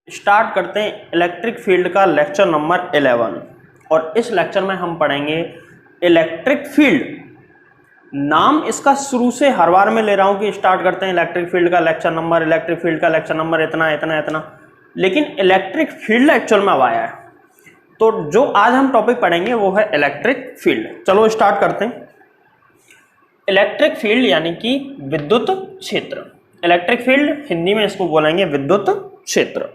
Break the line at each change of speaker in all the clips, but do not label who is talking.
Start करते हैं electric field का लेक्चर नंबर 11 और इस लेक्चर में हम पढ़ेंगे इलेक्ट्रिक फील्ड। नाम इसका शुरू से हर बार मैं ले रहा हूं कि स्टार्ट करते हैं इलेक्ट्रिक फील्ड का लेक्चर नंबर, इलेक्ट्रिक फील्ड का लेक्चर नंबर इतना इतना इतना, लेकिन इलेक्ट्रिक फील्ड एक्चुअल में अब आया है। तो जो आज हम टॉपिक पढ़ेंगे वो है इलेक्ट्रिक फील्ड। चलो स्टार्ट करते हैं। इलेक्ट्रिक फील्ड यानी कि विद्युत क्षेत्र। इलेक्ट्रिक फील्ड हिंदी में इसको बोलेंगे विद्युत क्षेत्र।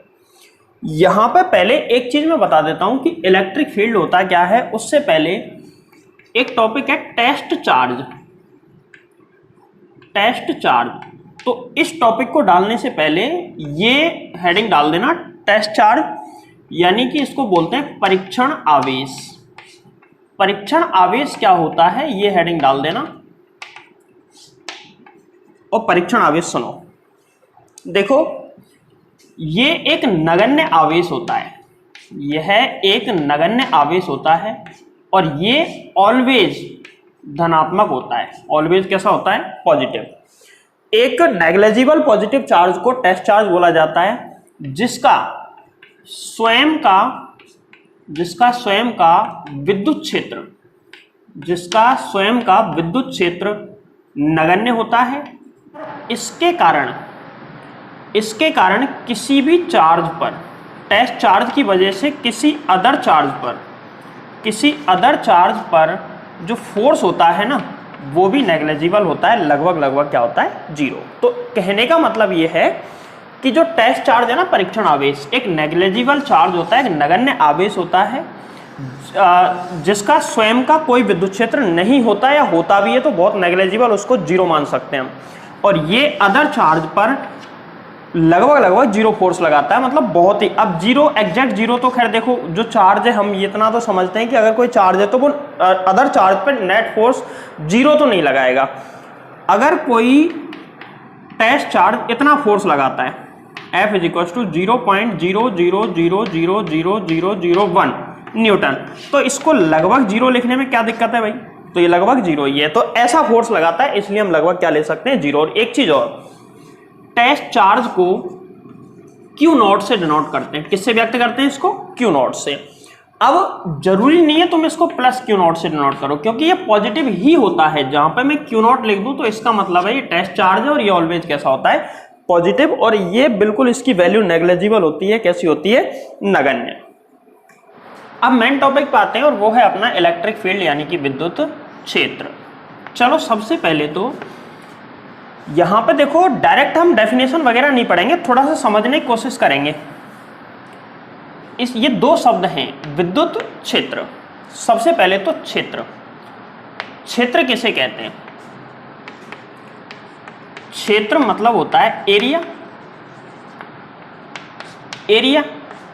यहां पर पहले एक चीज मैं बता देता हूं कि इलेक्ट्रिक फील्ड होता क्या है। उससे पहले एक टॉपिक है टेस्ट चार्ज। टेस्ट चार्ज, तो इस टॉपिक को डालने से पहले ये हेडिंग डाल देना, टेस्ट चार्ज, यानी कि इसको बोलते हैं परीक्षण आवेश। परीक्षण आवेश क्या होता है ये हेडिंग डाल देना। और परीक्षण आवेश सुनो, देखो ये एक नगण्य आवेश होता है। यह एक नगण्य आवेश होता है और ये ऑलवेज धनात्मक होता है। ऑलवेज कैसा होता है? पॉजिटिव। एक नेग्लिजिबल पॉजिटिव चार्ज को टेस्ट चार्ज बोला जाता है जिसका स्वयं का विद्युत क्षेत्र नगण्य होता है। इसके कारण किसी भी चार्ज पर, टेस्ट चार्ज की वजह से किसी अदर चार्ज पर जो फोर्स होता है ना वो भी नेग्लिजिबल होता है, लगभग क्या होता है? जीरो। तो कहने का मतलब ये है कि जो टेस्ट चार्ज है ना, परीक्षण आवेश, एक नेग्लिजिबल चार्ज होता है, एक नगण्य आवेश होता है जिसका स्वयं का कोई विद्युत क्षेत्र नहीं होता, या होता भी है तो बहुत नेग्लिजिबल, उसको जीरो मान सकते हैं हम। और ये अदर चार्ज पर लगभग जीरो फोर्स लगाता है, मतलब बहुत ही। अब जीरो, एग्जैक्ट जीरो तो खैर देखो, जो चार्ज है हम इतना तो समझते हैं कि अगर कोई चार्ज है तो वो अदर चार्ज पर नेट फोर्स जीरो तो नहीं लगाएगा। अगर कोई टेस्ट चार्ज इतना फोर्स लगाता है F = 0.000000001 न्यूटन, तो इसको लगभग जीरो लिखने में क्या दिक्कत है भाई? तो ये लगभग जीरो ही है। तो ऐसा फोर्स लगाता है, इसलिए हम लगभग क्या ले सकते हैं? जीरो। और एक चीज और, टेस्ट चार्ज को Q नॉट से डिनोट करते हैं। किससे व्यक्त करते हैं इसको? Q नॉट से। अब जरूरी नहीं है तुम इसको प्लस Q नॉट से डिनोट करो, क्योंकि ये पॉजिटिव ही होता है। जहां पे मैं Q नॉट लिख दूं तो इसका मतलब है ये टेस्ट चार्ज है और ये ऑलवेज कैसा होता है? पॉजिटिव। और ये बिल्कुल इसकी वैल्यू नेग्लिजिबल होती है। कैसी होती है? नगण्य। अब मेन टॉपिक पे आते हैं और वो है अपना इलेक्ट्रिक फील्ड यानी कि विद्युत क्षेत्र। चलो सबसे पहले तो यहां पे देखो, डायरेक्ट हम डेफिनेशन वगैरह नहीं पढ़ेंगे, थोड़ा सा समझने की कोशिश करेंगे। ये दो शब्द हैं, विद्युत क्षेत्र। सबसे पहले तो क्षेत्र किसे कहते हैं? क्षेत्र मतलब होता है एरिया।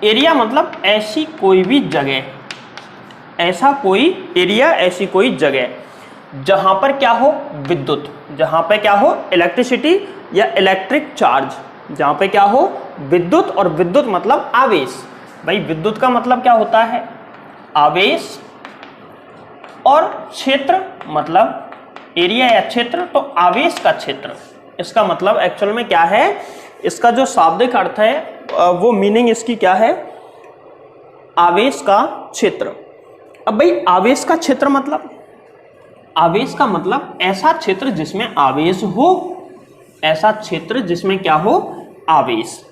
एरिया मतलब ऐसी कोई भी जगह, ऐसा कोई एरिया, ऐसी कोई जगह जहां पर क्या हो? विद्युत। जहां पे क्या हो? इलेक्ट्रिसिटी या इलेक्ट्रिक चार्ज। जहां पे क्या हो? विद्युत। और विद्युत मतलब आवेश। भाई विद्युत का मतलब क्या होता है? आवेश। और क्षेत्र मतलब एरिया या क्षेत्र, तो आवेश का क्षेत्र। इसका मतलब एक्चुअल में क्या है? इसका जो शाब्दिक अर्थ है वो मीनिंग इसकी क्या है? आवेश का क्षेत्र। अब भाई आवेश का क्षेत्र मतलब, आवेश का मतलब ऐसा क्षेत्र जिसमें आवेश हो, ऐसा क्षेत्र जिसमें क्या हो? आवेश।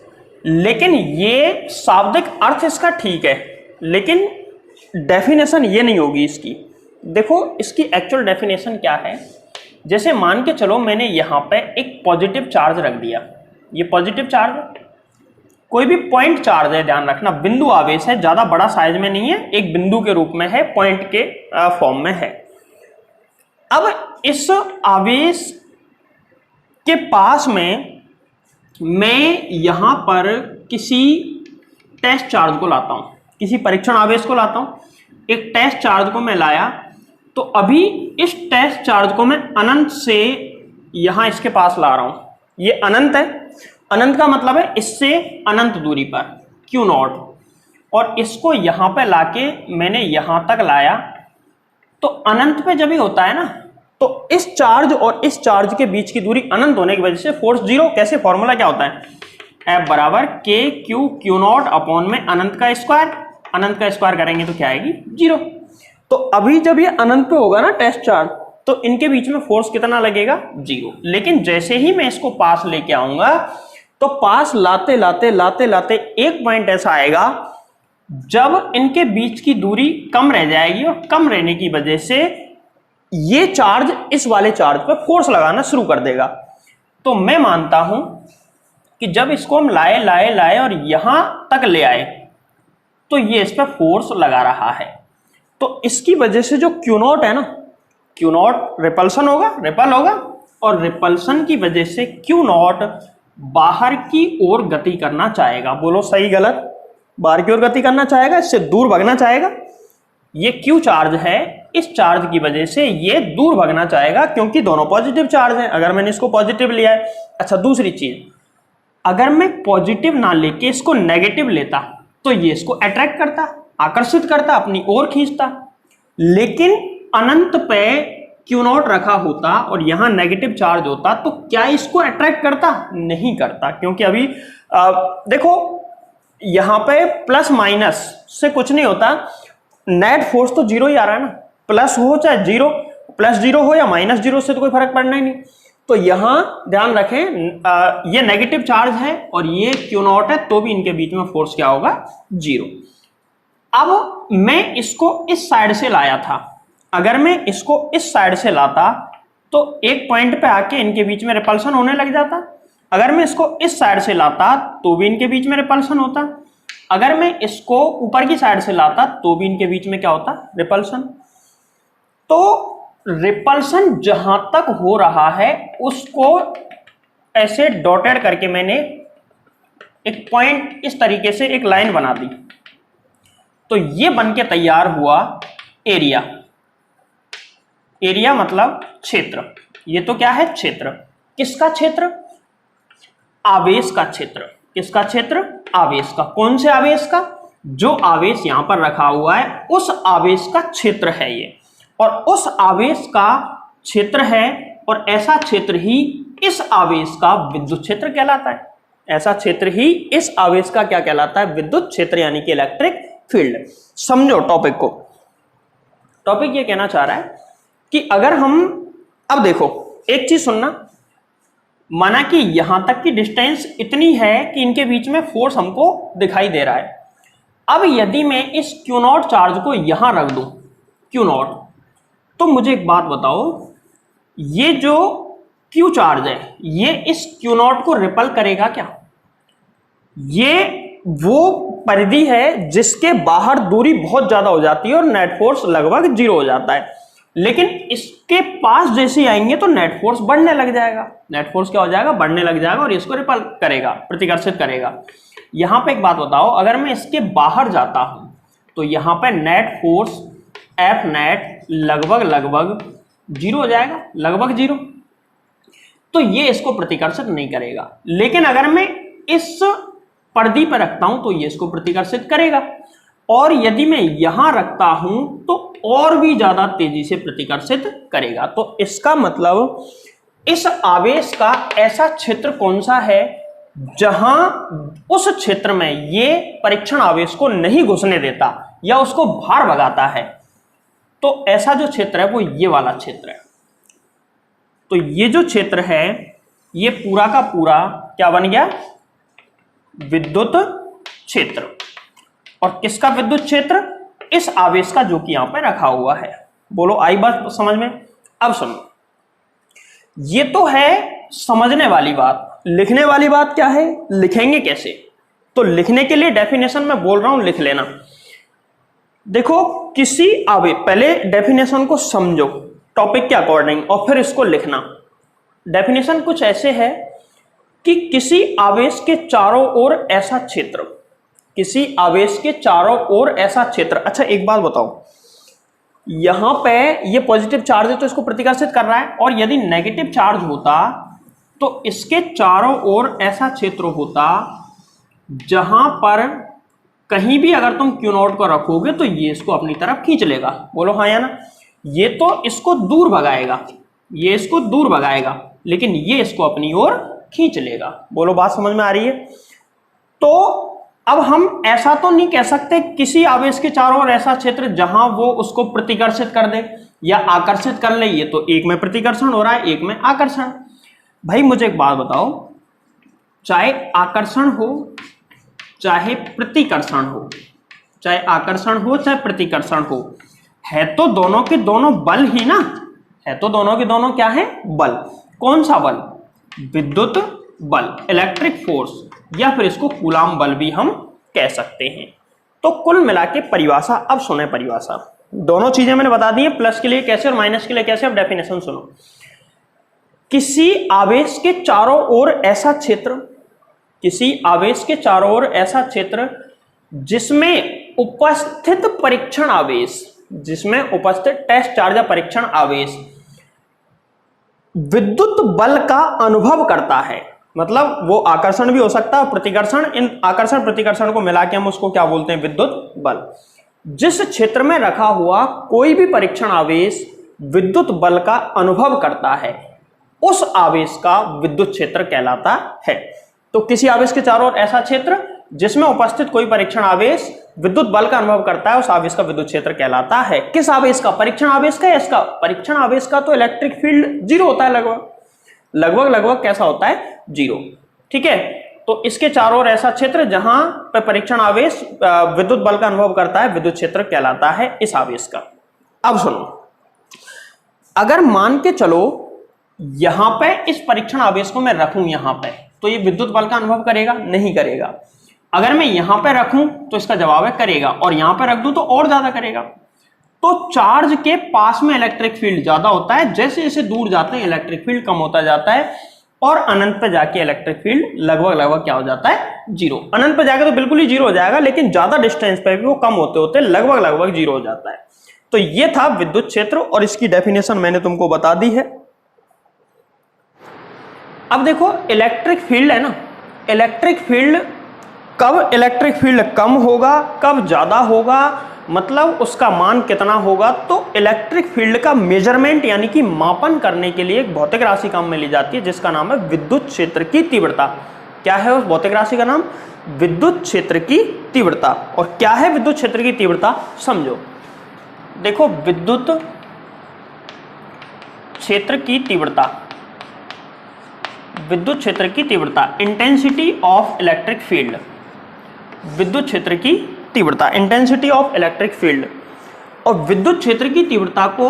लेकिन ये शाब्दिक अर्थ इसका ठीक है, लेकिन डेफिनेशन ये नहीं होगी इसकी। देखो इसकी एक्चुअल डेफिनेशन क्या है। जैसे मान के चलो मैंने यहां पे एक पॉजिटिव चार्ज रख दिया। ये पॉजिटिव चार्ज कोई भी पॉइंट चार्ज है, ध्यान रखना, बिंदु आवेश है, ज्यादा बड़ा साइज में नहीं है, एक बिंदु के रूप में है, पॉइंट के फॉर्म में है। अब इस आवेश के पास में मैं यहां पर किसी टेस्ट चार्ज को लाता हूं, किसी परीक्षण आवेश को लाता हूं। एक टेस्ट चार्ज को मैं लाया, तो अभी इस टेस्ट चार्ज को मैं अनंत से यहां इसके पास ला रहा हूं। ये अनंत है। अनंत का मतलब है इससे अनंत दूरी पर, Q नॉट। और इसको यहां पे लाके मैंने यहां तक लाया, तो अनंत पे जब ही होता है ना, तो इस चार्ज और इस चार्ज के बीच की दूरी अनंत होने की वजह से फोर्स जीरो। कैसे? फॉर्मूला क्या होता है? F बराबर KQ नॉट अपॉन में अनंत का स्क्वायर करेंगे तो क्या आएगी 0। तो अभी जब ये अनंत पे होगा ना टेस्ट चार्ज, तो इनके बीच में फोर्स कितना लगेगा 0। लेकिन जैसे ही मैं इसको पास लेके आऊंगा तो पास लाते लाते एक पॉइंट ऐसा आएगा जब इनके बीच की दूरी कम रह जाएगी, और कम रहने की वजह से ये चार्ज इस वाले चार्ज पर फोर्स लगाना शुरू कर देगा। तो मैं मानता हूं कि जब इसको हम लाए और यहां तक ले आए तो ये इस पर फोर्स लगा रहा है। तो इसकी वजह से जो Q नॉट है ना, Q नॉट रिपल्सन होगा, रिपल होगा, और रिपल्सन की वजह से Q नॉट बाहर की ओर गति करना चाहेगा। बोलो सही गलत? बाहर की ओर गति करना चाहेगा, इससे दूर भागना चाहेगा। ये Q चार्ज है, इस चार्ज की वजह से ये दूर भागना चाहेगा क्योंकि दोनों पॉजिटिव चार्ज हैं। अगर मैंने इसको पॉजिटिव लिया है, अच्छा दूसरी चीज, अगर मैं पॉजिटिव ना लेके इसको नेगेटिव लेता तो ये इसको अट्रैक्ट करता, आकर्षित करता, अपनी ओर खींचता। लेकिन अनंत पे Q नॉट रखा होता और यहां नेगेटिव चार्ज होता तो क्या इसको अट्रैक्ट करता? नहीं करता, क्योंकि अभी देखो यहां पे प्लस माइनस से कुछ नहीं होता, नेट फोर्स तो 0 ही आ रहा है ना, प्लस हो चाहे 0, प्लस 0 हो या माइनस 0 से तो कोई फर्क पड़ना ही नहीं। तो यहां ध्यान रखें ये नेगेटिव चार्ज है और ये Q नॉट है, तो भी इनके बीच में फोर्स क्या होगा 0। अब मैं इसको इस साइड से लाया था, अगर मैं इसको इस साइड से लाता तो एक पॉइंट पे आके इनके बीच में रिपल्सन होने लग जाता। अगर मैं इसको इस साइड से लाता तो भी इनके बीच में रिपल्सन होता। अगर मैं इसको ऊपर की साइड से लाता तो भी इनके बीच में क्या होता? रिपल्सन। तो रिपल्सन जहां तक हो रहा है उसको ऐसे डॉटेड करके मैंने एक पॉइंट इस तरीके से एक लाइन बना दी, तो ये बन के तैयार हुआ एरिया। एरिया मतलब क्षेत्र। ये तो क्या है? क्षेत्र। किसका क्षेत्र? आवेश का क्षेत्र। किसका क्षेत्र? आवेश का। कौन से आवेश का? जो आवेश यहां पर रखा हुआ है उस आवेश का क्षेत्र है ये, और उस आवेश का क्षेत्र है, और ऐसा क्षेत्र ही इस आवेश का विद्युत क्षेत्र कहलाता है। ऐसा क्षेत्र ही इस आवेश का क्या कहलाता है? विद्युत क्षेत्र, यानी कि इलेक्ट्रिक फील्ड। समझो टॉपिक को। टॉपिक ये कहना चाह रहा है कि अगर हम, अब देखो एक चीज सुनना, माना कि यहां तक की डिस्टेंस इतनी है कि इनके बीच में फोर्स हमको दिखाई दे रहा है। अब यदि मैं इस Q नॉट चार्ज को यहां रख दूं, Q नॉट, तो मुझे एक बात बताओ, ये जो Q चार्ज है ये इस Q नॉट को रिपल करेगा क्या? ये वो परिधि है जिसके बाहर दूरी बहुत ज्यादा हो जाती है और नेट फोर्स लगभग 0 हो जाता है। लेकिन इसके पास जैसे आएंगे तो नेट फोर्स बढ़ने लग जाएगा। नेट फोर्स क्या हो जाएगा? बढ़ने लग जाएगा, और इसको रिपल करेगा, प्रतिकर्षित करेगा। यहां पे एक बात बताओ, अगर मैं इसके बाहर जाता हूं तो यहां पे नेट फोर्स F नेट लगभग 0 हो जाएगा, लगभग 0। तो ये इसको प्रतिकर्षित नहीं करेगा। लेकिन अगर मैं इस परिधि पर रखता हूं तो ये इसको प्रतिकर्षित करेगा, और यदि मैं यहां रखता हूं तो और भी ज्यादा तेजी से प्रतिकर्षित करेगा। तो इसका मतलब इस आवेश का ऐसा क्षेत्र कौन सा है जहां उस क्षेत्र में ये परीक्षण आवेश को नहीं घुसने देता या उसको बाहर भगाता है। तो ऐसा जो क्षेत्र है वो ये वाला क्षेत्र है। तो ये जो क्षेत्र है ये पूरा का पूरा क्या बन गया? विद्युत क्षेत्र। और किसका विद्युत क्षेत्र? इस आवेश का, जो कि यहां पे रखा हुआ है। बोलो आई बात समझ में? अब सुनो, ये तो है समझने वाली बात। लिखने वाली बात क्या है? लिखेंगे कैसे? तो लिखने के लिए डेफिनेशन में बोल रहा हूं, लिख लेना। देखो किसी आवेश, पहले डेफिनेशन को समझो टॉपिक के अकॉर्डिंग और फिर इसको लिखना। डेफिनेशन कुछ ऐसे है कि किसी आवेश के चारों ओर ऐसा क्षेत्र, किसी आवेश के चारों ओर ऐसा क्षेत्र। अच्छा एक बात बताओ, यहां पे ये पॉजिटिव चार्ज है तो इसको प्रतिकर्षित कर रहा है, और यदि नेगेटिव चार्ज होता तो इसके चारों ओर ऐसा क्षेत्र होता जहां पर कहीं भी अगर तुम Q नॉट को रखोगे तो ये इसको अपनी तरफ खींच लेगा। बोलो हाँ या ना? ये तो इसको दूर भगाएगा, ये इसको दूर भगाएगा, लेकिन ये इसको अपनी ओर खींच लेगा। बोलो बात समझ में आ रही है? तो अब हम ऐसा तो नहीं कह सकते किसी आवेश के चारों ओर ऐसा क्षेत्र जहां वो उसको प्रतिकर्षित कर दे या आकर्षित कर ले, ये तो एक में प्रतिकर्षण हो रहा है, एक में आकर्षण। भाई मुझे एक बात बताओ, चाहे आकर्षण हो चाहे प्रतिकर्षण हो, चाहे आकर्षण हो चाहे प्रतिकर्षण हो, है तो दोनों के दोनों बल ही ना, है तो दोनों के दोनों क्या है, बल। कौन सा बल, विद्युत बल, इलेक्ट्रिक फोर्स, या फिर इसको कूलाम बल भी हम कह सकते हैं। तो कुल मिला के परिभाषा, अब सुने परिभाषा, दोनों चीजें मैंने बता दी है, प्लस के लिए कैसे और माइनस के लिए कैसे। अब डेफिनेशन सुनो, किसी आवेश के चारों ओर ऐसा क्षेत्र, किसी आवेश के चारों ओर ऐसा क्षेत्र जिसमें उपस्थित परीक्षण आवेश, जिसमें उपस्थित टेस्ट चार्ज या परीक्षण आवेश विद्युत बल का अनुभव करता है, मतलब वो आकर्षण भी हो सकता है प्रतिकर्षण, इन आकर्षण प्रतिकर्षण को मिला के हम उसको क्या बोलते हैं, विद्युत बल। जिस क्षेत्र में रखा हुआ कोई भी परीक्षण आवेश विद्युत बल का अनुभव करता है, उस आवेश का विद्युत क्षेत्र कहलाता है। तो किसी आवेश के चारों ओर ऐसा क्षेत्र जिसमें उपस्थित कोई परीक्षण आवेश विद्युत बल का अनुभव करता है, उस आवेश का विद्युत क्षेत्र कहलाता है। किस आवेश का, परीक्षण आवेश का या इसका? परीक्षण आवेश का तो इलेक्ट्रिक फील्ड जीरो होता है, लगभग कैसा होता है, जीरो। ठीक है, तो इसके चारों ओर ऐसा क्षेत्र जहां पर परीक्षण आवेश विद्युत बल का अनुभव करता है, विद्युत क्षेत्र कहलाता है इस आवेश का। अब सुनो, अगर मान के चलो यहां पे इस परीक्षण आवेश को मैं रखूं यहां पे, तो ये विद्युत बल का अनुभव करेगा? नहीं करेगा। अगर मैं यहां पे रखूं तो इसका जवाब है करेगा, और यहां पे रख दूं तो और ज्यादा करेगा। तो चार्ज के पास में इलेक्ट्रिक फील्ड ज्यादा होता है, जैसे जैसे दूर जाते हैं इलेक्ट्रिक फील्ड कम होता जाता है, और अनंत पे जाके इलेक्ट्रिक फील्ड लगभग क्या हो जाता है, जीरो। अनंत पे जाके तो बिल्कुल ही जीरो हो जाएगा, लेकिन ज्यादा डिस्टेंस पे भी वो कम होते होते लगभग जीरो हो जाता है। तो ये था विद्युत क्षेत्र, और इसकी डेफिनेशन मैंने तुमको बता दी है। अब देखो इलेक्ट्रिक फील्ड है ना, इलेक्ट्रिक फील्ड कब इलेक्ट्रिक फील्ड कम होगा, कब ज्यादा होगा, मतलब उसका मान कितना होगा। तो इलेक्ट्रिक फील्ड का मेजरमेंट यानी कि मापन करने के लिए एक भौतिक राशि काम में ली जाती है, जिसका नाम है विद्युत क्षेत्र की तीव्रता। क्या है उस भौतिक राशि का नाम? विद्युत क्षेत्र की तीव्रता। और क्या है विद्युत क्षेत्र की तीव्रता, समझो। देखो विद्युत क्षेत्र की तीव्रता, विद्युत क्षेत्र की तीव्रता, इंटेंसिटी ऑफ इलेक्ट्रिक फील्ड, विद्युत क्षेत्र की तीव्रता, इंटेंसिटी ऑफ इलेक्ट्रिक फील्ड। और विद्युत क्षेत्र की तीव्रता को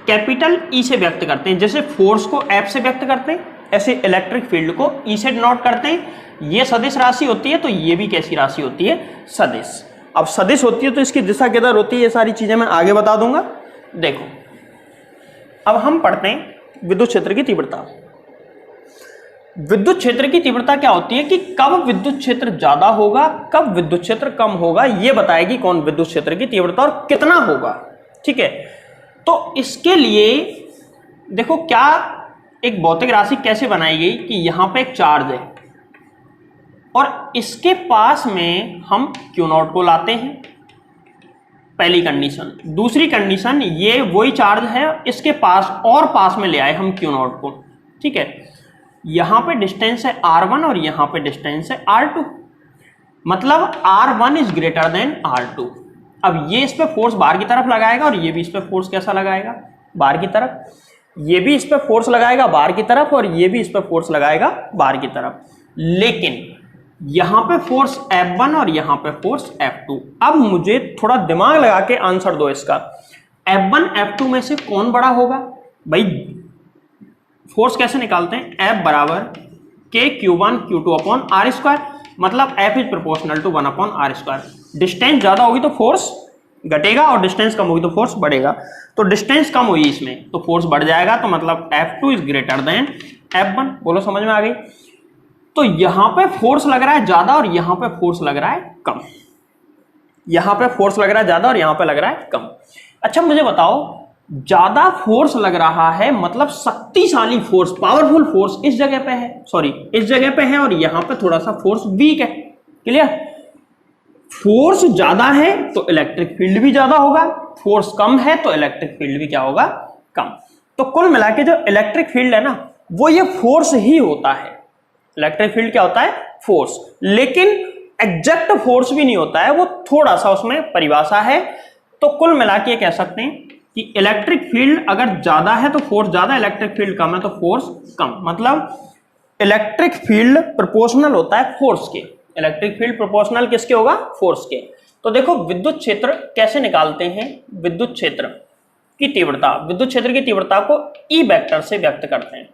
कैपिटल ई से व्यक्त करते हैं, जैसे फोर्स को एफ से व्यक्त करते हैं, ऐसे इलेक्ट्रिक फील्ड को ई से डिनोट करते हैं। ये सदिश राशि होती है, तो ये भी कैसी राशि होती है, सदिश। अब सदिश होती है तो इसकी दिशा किधर होती है, ये सारी चीजें मैं आगे बता दूंगा। देखो अब हम पढ़ते हैं विद्युत क्षेत्र की तीव्रता। विद्युत क्षेत्र की तीव्रता क्या होती है कि कब विद्युत क्षेत्र ज्यादा होगा, कब विद्युत क्षेत्र कम होगा, यह बताएगी कौन, विद्युत क्षेत्र की तीव्रता, और कितना होगा। ठीक है, तो इसके लिए देखो क्या एक भौतिक राशि कैसे बनाई गई कि यहां पे एक चार्ज है और इसके पास में हम Q0 को लाते हैं, पहली कंडीशन। दूसरी कंडीशन, ये वही चार्ज है, इसके पास और पास में ले आए हम Q0 को। ठीक है, यहां पे डिस्टेंस है R1 और यहां पे डिस्टेंस है R2, मतलब R1 is greater than R2। अब ये इस पे फोर्स बाहर की तरफ लगाएगा और ये भी इस पे फोर्स कैसा लगाएगा, बाहर की तरफ। ये भी इस पे फोर्स लगाएगा बाहर की तरफ और ये भी इस पे फोर्स लगाएगा बाहर की तरफ। लेकिन यहां पे फोर्स F1 और यहां पे फोर्स F2। अब मुझे थोड़ा दिमाग लगा के आंसर दो इसका। F1 F2 में से कौन बड़ा होगा भाई? फोर्स कैसे निकालते हैं? F बराबर K Q1 Q2 upon R square, मतलब F is proportional to 1 upon R square. Distance ज्यादा होगी तो फोर्स घटेगा और डिस्टेंस कम होगी तो फोर्स बढ़ेगा। तो डिस्टेंस कम हुई इसमें तो फोर्स बढ़ जाएगा, तो मतलब F2 is greater than F1। बोलो समझ में आ गई? तो यहां पे फोर्स लग रहा है ज्यादा और यहां पे फोर्स लग रहा है कम। यहां पे फोर्स लग रहा है ज्यादा और यहां पे लग रहा है कम। अच्छा मुझे बताओ, ज्यादा फोर्स लग रहा है मतलब शक्तिशाली फोर्स, पावरफुल फोर्स इस जगह पे है, सॉरी इस जगह पे है, और यहां पे थोड़ा सा फोर्स वीक है। क्लियर? फोर्स ज्यादा है तो इलेक्ट्रिक फील्ड भी ज्यादा होगा, फोर्स कम है तो इलेक्ट्रिक फील्ड भी क्या होगा, कम। तो कुल मिला के जो इलेक्ट्रिक फील्ड है ना, वो ये फोर्स ही होता है। इलेक्ट्रिक फील्ड क्या होता है? फोर्स। लेकिन एग्जैक्ट फोर्स भी नहीं होता है, वो थोड़ा सा उसमें परिभाषा है। तो कुल मिला के कह सकते हैं कि इलेक्ट्रिक फील्ड अगर ज्यादा है तो फोर्स ज्यादा, इलेक्ट्रिक फील्ड कम है तो फोर्स कम। मतलब इलेक्ट्रिक फील्ड प्रोपोर्शनल होता है फोर्स के। इलेक्ट्रिक फील्ड प्रोपोर्शनल किसके होगा? फोर्स के। तो देखो विद्युत क्षेत्र कैसे निकालते हैं? विद्युत क्षेत्र की तीव्रता, विद्युत क्षेत्र की तीव्रता को ई वेक्टर से व्यक्त करते हैं।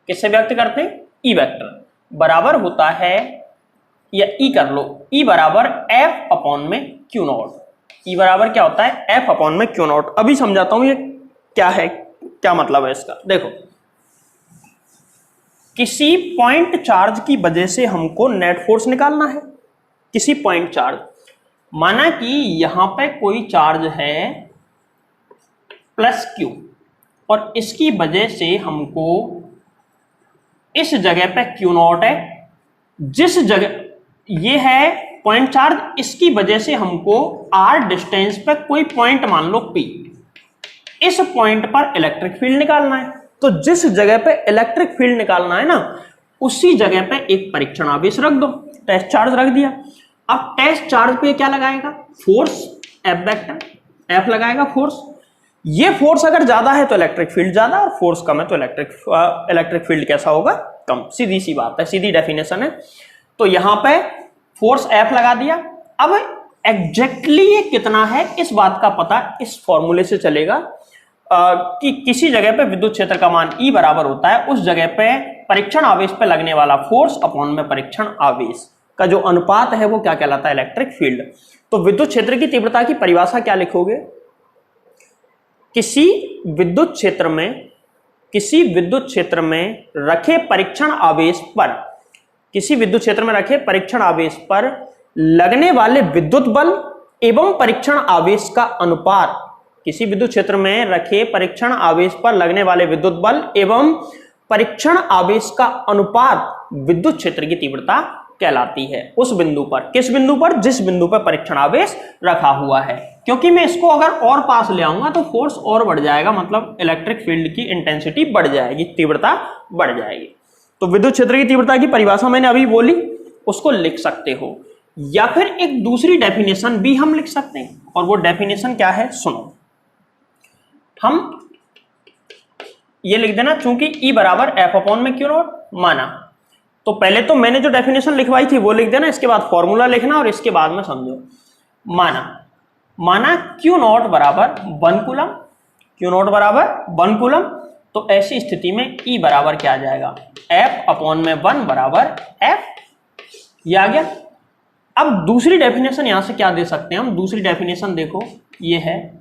किससे व्यक्त करते हैं? ई वेक्टर बराबर होता है, या ई कर लो, ई बराबर एफ अपॉन में क्यू नॉट। ई बराबर क्या होता है? एफ अपॉन में क्यू नॉट। अभी समझाता हूं ये क्या है, क्या मतलब है इसका। देखो, किसी पॉइंट चार्ज की वजह से हमको नेट फोर्स निकालना है। किसी पॉइंट चार्ज, माना कि यहां पे कोई चार्ज है प्लस क्यू, और इसकी वजह से हमको इस जगह पे क्यू नॉट है, जिस जगह ये है पॉइंट चार्ज, इसकी वजह से हमको आर डिस्टेंस पे कोई पॉइंट मान लो पी, इस पॉइंट पर इलेक्ट्रिक फील्ड निकालना है। तो जिस जगह पे इलेक्ट्रिक फील्ड निकालना है ना, उसी जगह पे एक परीक्षण आवेश रख दो, टेस्ट चार्ज रख दिया। अब टेस्ट चार्ज पे क्या लगाएगा? फोर्स, एफ वेक्टर, एफ लगाएगा फोर्स। ये फोर्स अगर ज्यादा है तो इलेक्ट्रिक फील्ड ज्यादा, और फोर्स कम है तो इलेक्ट्रिक फील्ड कैसा होगा? कम। सीधी सी बात है, सीधी डेफिनेशन है। तो यहां पे फोर्स एफ लगा दिया। अब एग्जैक्टली ये कितना है, इस बात का पता इस फॉर्मूले से चलेगा कि किसी जगह पे विद्युत क्षेत्र का मान E बराबर होता है उस जगह पे परीक्षण आवेश पे लगने वाला फोर्स अपॉन में परीक्षण आवेश का जो अनुपात है वो क्या कहलाता है? Electric field. तो विद्युत क्षेत्र की तीव्रता की परिभाषा क्या लिखोगे? किसी विद्युत क्षेत्र में रखे परीक्षण आवेश पर, किसी विद्युत क्षेत्र में रखे परीक्षण आवेश पर लगने वाले विद्युत बल एवं परीक्षण आवेश का अनुपात, किसी विद्युत क्षेत्र में रखे परीक्षण आवेश पर लगने वाले विद्युत बल एवं परीक्षण आवेश का अनुपात विद्युत क्षेत्र की तीव्रता कहलाती है। उस बिंदु पर, किस बिंदु पर? जिस बिंदु पर परीक्षण आवेश रखा हुआ है। क्योंकि मैं इसको अगर और पास ले आऊंगा तो फोर्स और बढ़ जाएगा, मतलब इलेक्ट्रिक फील्ड की इंटेंसिटी बढ़ जाएगी, तीव्रता बढ़ जाएगी। तो विद्युत क्षेत्र की तीव्रता की परिभाषा मैंने अभी बोली, उसको लिख सकते हो, या फिर एक दूसरी डेफिनेशन भी हम लिख सकते हैं। और वो डेफिनेशन क्या है? सुनो, हम ये लिख देना, चूंकि E बराबर एफ अपॉन में क्यू नॉट माना, तो पहले तो मैंने जो डेफिनेशन लिखवाई थी वो लिख देना, इसके बाद फॉर्मूला लिखना और इसके बाद में समझो। माना क्यू नॉट बराबर 1 कूलम, क्यू नॉट बराबर 1 कूलम, तो ऐसी स्थिति में E बराबर क्या आ जाएगा? एफ अपॉन में 1 बराबर एफ। ये आ गया। अब दूसरी डेफिनेशन यहां से क्या दे सकते हैं हम? दूसरी डेफिनेशन देखो, ये है,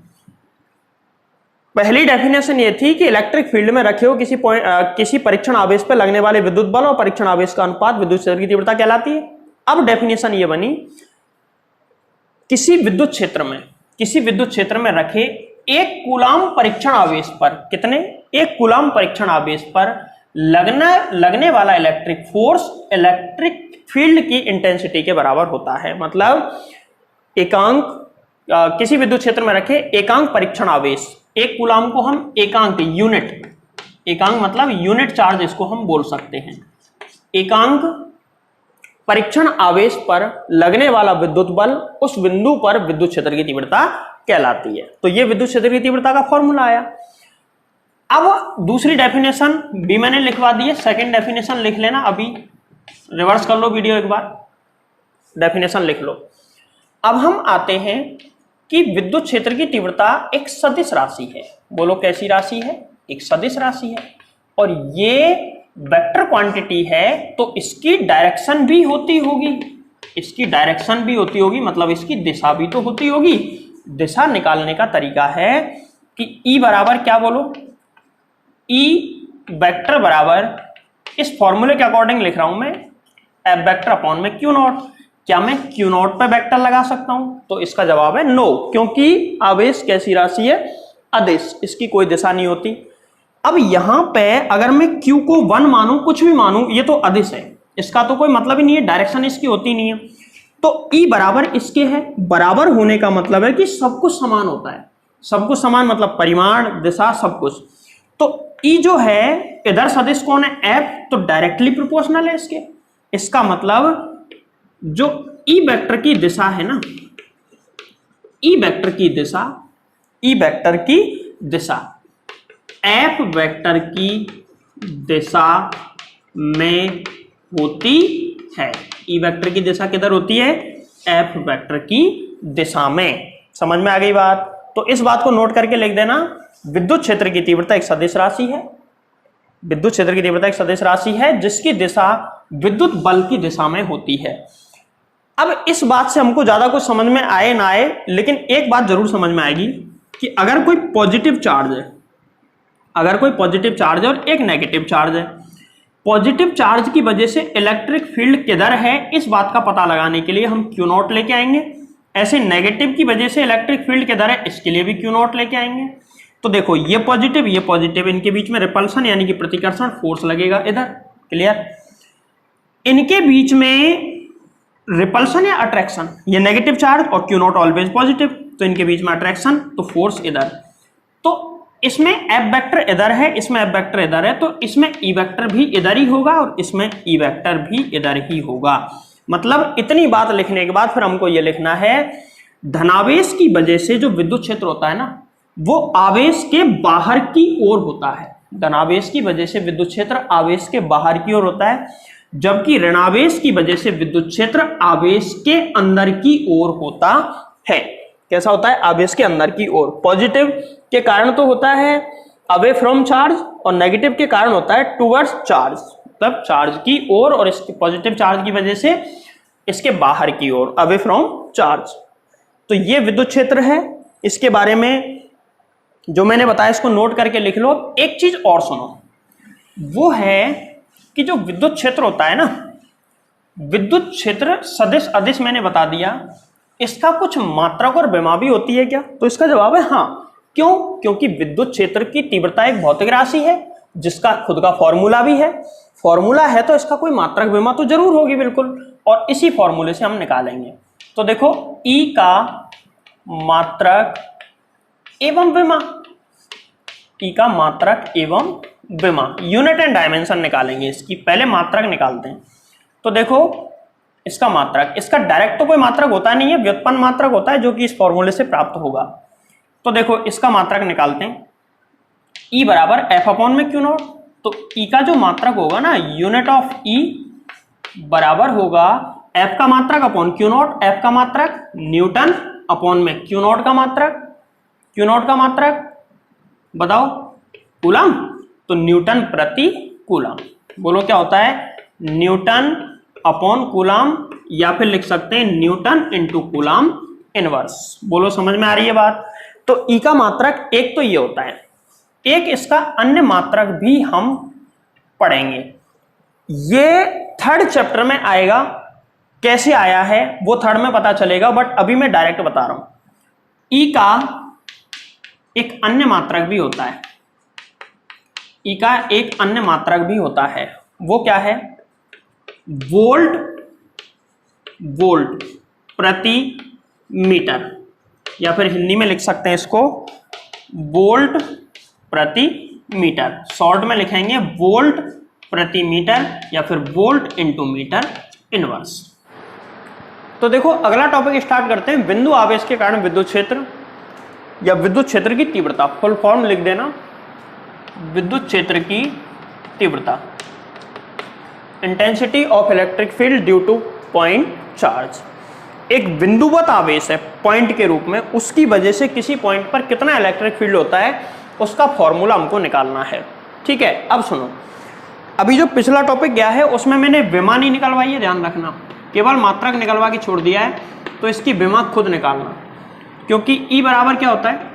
पहली डेफिनेशन ये थी कि इलेक्ट्रिक फील्ड में रखे हो किसी परीक्षण आवेश पर लगने वाले विद्युत बल और परीक्षण आवेश का अनुपात विद्युत क्षेत्र की तीव्रता कहलाती है। अब डेफिनेशन ये बनी, किसी विद्युत क्षेत्र में रखे 1 कूलम परीक्षण आवेश पर, कितने? 1 कूलम परीक्षण आवेश पर लगने वाला इलेक्ट्रिक फोर्स इलेक्ट्रिक फील्ड की इंटेंसिटी के बराबर होता है। मतलब किसी विद्युत क्षेत्र में रखे एकांक परीक्षण आवेश, 1 कूलम को हम एकांक, एकांक मतलब यूनिट चार्ज इसको हम बोल सकते हैं। एकांक परीक्षण आवेश पर लगने वाला विद्युत बल उस बिंदु पर विद्युत क्षेत्र की तीव्रता कहलाती है। तो ये विद्युत क्षेत्र की तीव्रता का फॉर्मूला आया। अब दूसरी डेफिनेशन भी मैंने लिखवा दी है, सेकंड डेफिनेशन लिख लेना। अभी रिवर्स कर लो वीडियो एक बार, डेफिनेशन लिख लो। अब हम आते हैं कि विद्युत क्षेत्र की तीव्रता एक सदिश राशि है। बोलो कैसी राशि है? एक सदिश राशि है, और ये वेक्टर क्वांटिटी है, तो इसकी डायरेक्शन भी होती होगी, मतलब इसकी दिशा भी तो होती होगी। दिशा निकालने का तरीका है कि E बराबर क्या बोलो? E वेक्टर बराबर, इस फॉर्मूले के अकॉर्डिंग लिख रहा हूं मैं, एफ वेक्टर अपॉन में क्यू नॉट। क्या मैं क्यू नॉट पे वेक्टर लगा सकता हूं? तो इसका जवाब है नो, क्योंकि आवेश कैसी राशि है? अदिश, इसकी कोई दिशा नहीं होती। अब यहां पे अगर मैं Q को 1 मानूं, कुछ भी मानूं, ये तो अदिश है, इसका तो कोई मतलब ही नहीं है, डायरेक्शन इसकी होती नहीं है। तो E बराबर इसके है, बराबर होने का मतलब है कि सब कुछ समान होता है। सब कुछ समान मतलब परिमाण, दिशा, सब कुछ। तो E जो है, इधर सदिश कौन है? F, तो डायरेक्टली प्रोपोर्शनल है इसके। इसका मतलब जो ई वेक्टर की दिशा है ना, ई वेक्टर की दिशा, ई वेक्टर की दिशा एफ वेक्टर की दिशा में होती है। ई वेक्टर की दिशा किधर होती है? एफ वेक्टर की दिशा में। समझ में आ गई बात? तो इस बात को नोट करके लिख देना, विद्युत क्षेत्र की तीव्रता एक सदिश राशि है। विद्युत क्षेत्र की तीव्रता एक सदिश राशि है जिसकी दिशा विद्युत बल की दिशा में होती है। अब इस बात से हमको ज्यादा कुछ समझ में आए ना आए, लेकिन एक बात जरूर समझ में आएगी कि अगर कोई पॉजिटिव चार्ज है, अगर कोई पॉजिटिव चार्ज है और एक नेगेटिव चार्ज है, पॉजिटिव चार्ज की वजह से इलेक्ट्रिक फील्ड किधर है इस बात का पता लगाने के लिए हम क्यू नॉट लेके आएंगे। ऐसे नेगेटिव की वजह से इलेक्ट्रिक फील्ड किधर है इसके लिए भी क्यू नॉट लेके आएंगे। तो देखो ये पॉजिटिव, इनके बीच में रिपल्सन यानी कि प्रतिकर्षण फोर्स लगेगा इधर। क्लियर? इनके बीच में रिपल्सन या अट्रैक्शन, ये नेगेटिव चार्ज और क्यू नॉट ऑलवेज पॉजिटिव, तो इनके बीच में अट्रैक्शन, तो फोर्स इधर। तो इसमें एफ वेक्टर इधर है, इसमें एफ वेक्टर इधर है, तो इसमें ई वेक्टर भी इधर ही होगा और इसमें ई वेक्टर भी इधर ही होगा। मतलब इतनी बात लिखने के बाद फिर हमको ये लिखना है, धनावेश की वजह से जो विद्युत क्षेत्र होता है ना, वो आवेश के बाहर की ओर होता है। धनावेश की वजह से विद्युत क्षेत्र आवेश के बाहर की ओर होता है, जबकि ऋणावेश की वजह से विद्युत क्षेत्र आवेश के अंदर की ओर होता है। कैसा होता है? आवेश के अंदर की ओर। पॉजिटिव के कारण तो होता है अवे फ्रॉम चार्ज और नेगेटिव के कारण होता है टुवर्ड्स चार्ज, मतलब चार्ज की ओर, और इसके पॉजिटिव चार्ज की वजह से इसके बाहर की ओर, अवे फ्रॉम चार्ज। तो ये विद्युत क्षेत्र है, इसके बारे में जो मैंने बताया इसको नोट करके लिख लो। एक चीज और सुनो, वो है कि जो विद्युत क्षेत्र होता है ना, विद्युत क्षेत्र सदिश अदिश मैंने बता दिया, इसका कुछ मात्रक और विमा भी होती है क्या? तो इसका जवाब है हाँ। क्यों? क्योंकि विद्युत क्षेत्र की तीव्रता एक भौतिक राशि है जिसका खुद का फॉर्मूला भी है। फॉर्मूला है तो इसका कोई मात्रक विमा तो जरूर होगी, बिल्कुल, और इसी फॉर्मूले से हम निकालेंगे। तो देखो ई का मात्रक एवं विमा, ई का मात्रक एवं विमा, यूनिट एंड डायमेंशन निकालेंगे इसकी। पहले मात्रक निकालते हैं। तो देखो इसका मात्रक, इसका डायरेक्ट तो कोई मात्रक होता नहीं है, व्युत्पन्न मात्रक होता है जो कि इस फॉर्मूले से प्राप्त होगा। तो देखो इसका मात्रक निकालते हैं, E बराबर एफ अपॉन में क्यू नॉट। तो E का जो मात्रक होगा ना, यूनिट ऑफ E बराबर होगा एफ का मात्रक अपॉन क्यू नॉट। एफ का मात्रक न्यूटन अपॉन में क्यू नॉट का मात्रक, क्यू नॉट का मात्रक बताओ कूलम, तो न्यूटन प्रति कूलम। बोलो क्या होता है? न्यूटन अपॉन कूलम, या फिर लिख सकते हैं न्यूटन इंटू कूलम इनवर्स। बोलो समझ में आ रही है बात? तो ई का मात्रक एक तो ये होता है, एक इसका अन्य मात्रक भी हम पढ़ेंगे, ये थर्ड चैप्टर में आएगा। कैसे आया है वो थर्ड में पता चलेगा, बट अभी मैं डायरेक्ट बता रहा हूं। ई का एक अन्य मात्रक भी होता है, ई का एक अन्य मात्रक भी होता है, वो क्या है? वोल्ट, वोल्ट प्रति मीटर, या फिर हिंदी में लिख सकते हैं इसको वोल्ट प्रति मीटर। शॉर्ट में लिखेंगे वोल्ट प्रति मीटर या फिर वोल्ट इंटू मीटर इनवर्स। तो देखो अगला टॉपिक स्टार्ट करते हैं, बिंदु आवेश के कारण विद्युत क्षेत्र या विद्युत क्षेत्र की तीव्रता। फुल फॉर्म लिख देना, विद्युत क्षेत्र की तीव्रता, intensity of electric field due two point charge. एक बिंदुवत आवेश है पॉइंट के रूप में, उसकी वजह से किसी पॉइंट पर कितना इलेक्ट्रिक फील्ड होता है उसका फॉर्मूला हमको निकालना है। ठीक है, अब सुनो, अभी जो पिछला टॉपिक गया है उसमें मैंने विमा नहीं निकलवाई है, ध्यान रखना, केवल मात्रक निकलवा के छोड़ दिया है, तो इसकी विमा खुद निकालना। क्योंकि ई बराबर क्या होता है?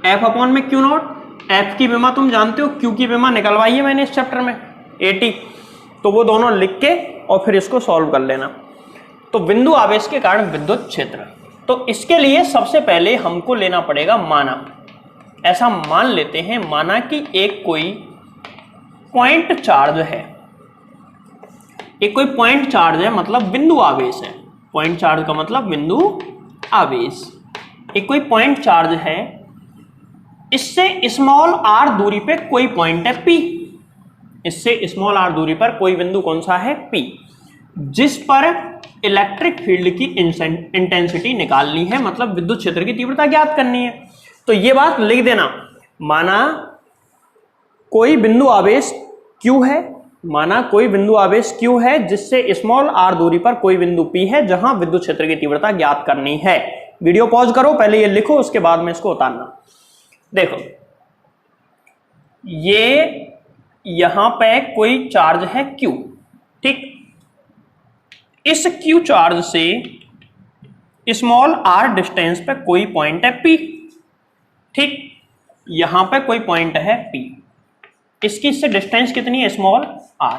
एफ अपॉन में क्यू नॉट। एफ की विमा तुम जानते हो, क्यू की विमा निकलवाई है मैंने इस चैप्टर में 80, तो वो दोनों लिख के और फिर इसको सॉल्व कर लेना। तो बिंदु आवेश के कारण विद्युत क्षेत्र, तो इसके लिए सबसे पहले हमको लेना पड़ेगा माना। ऐसा मान लेते हैं, माना कि एक कोई पॉइंट चार्ज है, एक कोई पॉइंट चार्ज है मतलब बिंदु आवेश है। पॉइंट चार्ज का मतलब बिंदु आवेश। एक कोई पॉइंट चार्ज है, इससे स्मॉल आर दूरी पे कोई पॉइंट है P, इससे स्मॉल आर दूरी पर कोई बिंदु कौन सा है? P। जिस पर इलेक्ट्रिक फील्ड की इंटेंसिटी निकालनी है, मतलब विद्युत क्षेत्र की तीव्रता ज्ञात करनी है। तो ये बात लिख देना, माना कोई बिंदु आवेश Q है, माना कोई बिंदु आवेश Q है जिससे स्मॉल r दूरी पर कोई बिंदु P है जहां विद्युत क्षेत्र की तीव्रता ज्ञात करनी है। वीडियो पॉज करो, पहले ये लिखो, उसके बाद में इसको उतारना। देखो ये यहां पे कोई चार्ज है Q, ठीक। इस Q चार्ज से स्मॉल r डिस्टेंस पे कोई पॉइंट है P, ठीक। यहां पे कोई पॉइंट है P, इसकी इससे डिस्टेंस कितनी है, स्मॉल r,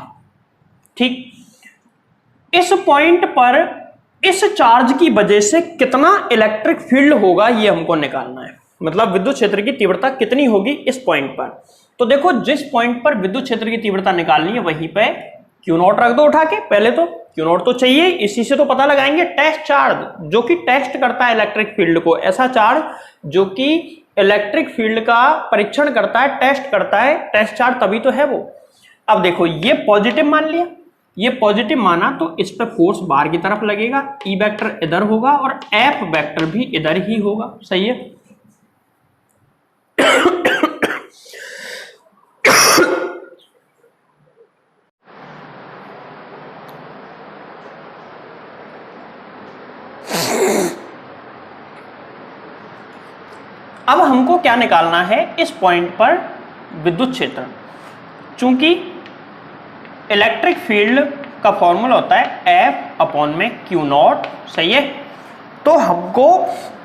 ठीक। इस पॉइंट पर इस चार्ज की वजह से कितना इलेक्ट्रिक फील्ड होगा ये हमको निकालना है, मतलब विद्युत क्षेत्र की तीव्रता कितनी होगी इस पॉइंट पर। तो देखो जिस पॉइंट पर विद्युत क्षेत्र की तीव्रता निकालनी है वहीं पे Q नॉट रख दो उठा के, पहले तो Q नॉट तो चाहिए, इसी से तो पता लगाएंगे। टेस्ट चार्ज जो कि टेस्ट करता है इलेक्ट्रिक फील्ड को, ऐसा चार्ज जो कि इलेक्ट्रिक फील्ड का परीक्षण करता है, टेस्ट करता है, टेस्ट चार्ज तभी तो है वो। अब देखो ये पॉजिटिव मान लिया, ये पॉजिटिव माना तो इस पे फोर्स बाहर की तरफ लगेगा, E वेक्टर इधर होगा और F वेक्टर भी इधर ही होगा, सही है। अब हमको क्या निकालना है, इस पॉइंट पर विद्युत क्षेत्र। चूंकि इलेक्ट्रिक फील्ड का फॉर्मूला होता है F अपॉन में Q नॉट, सही है। तो हमको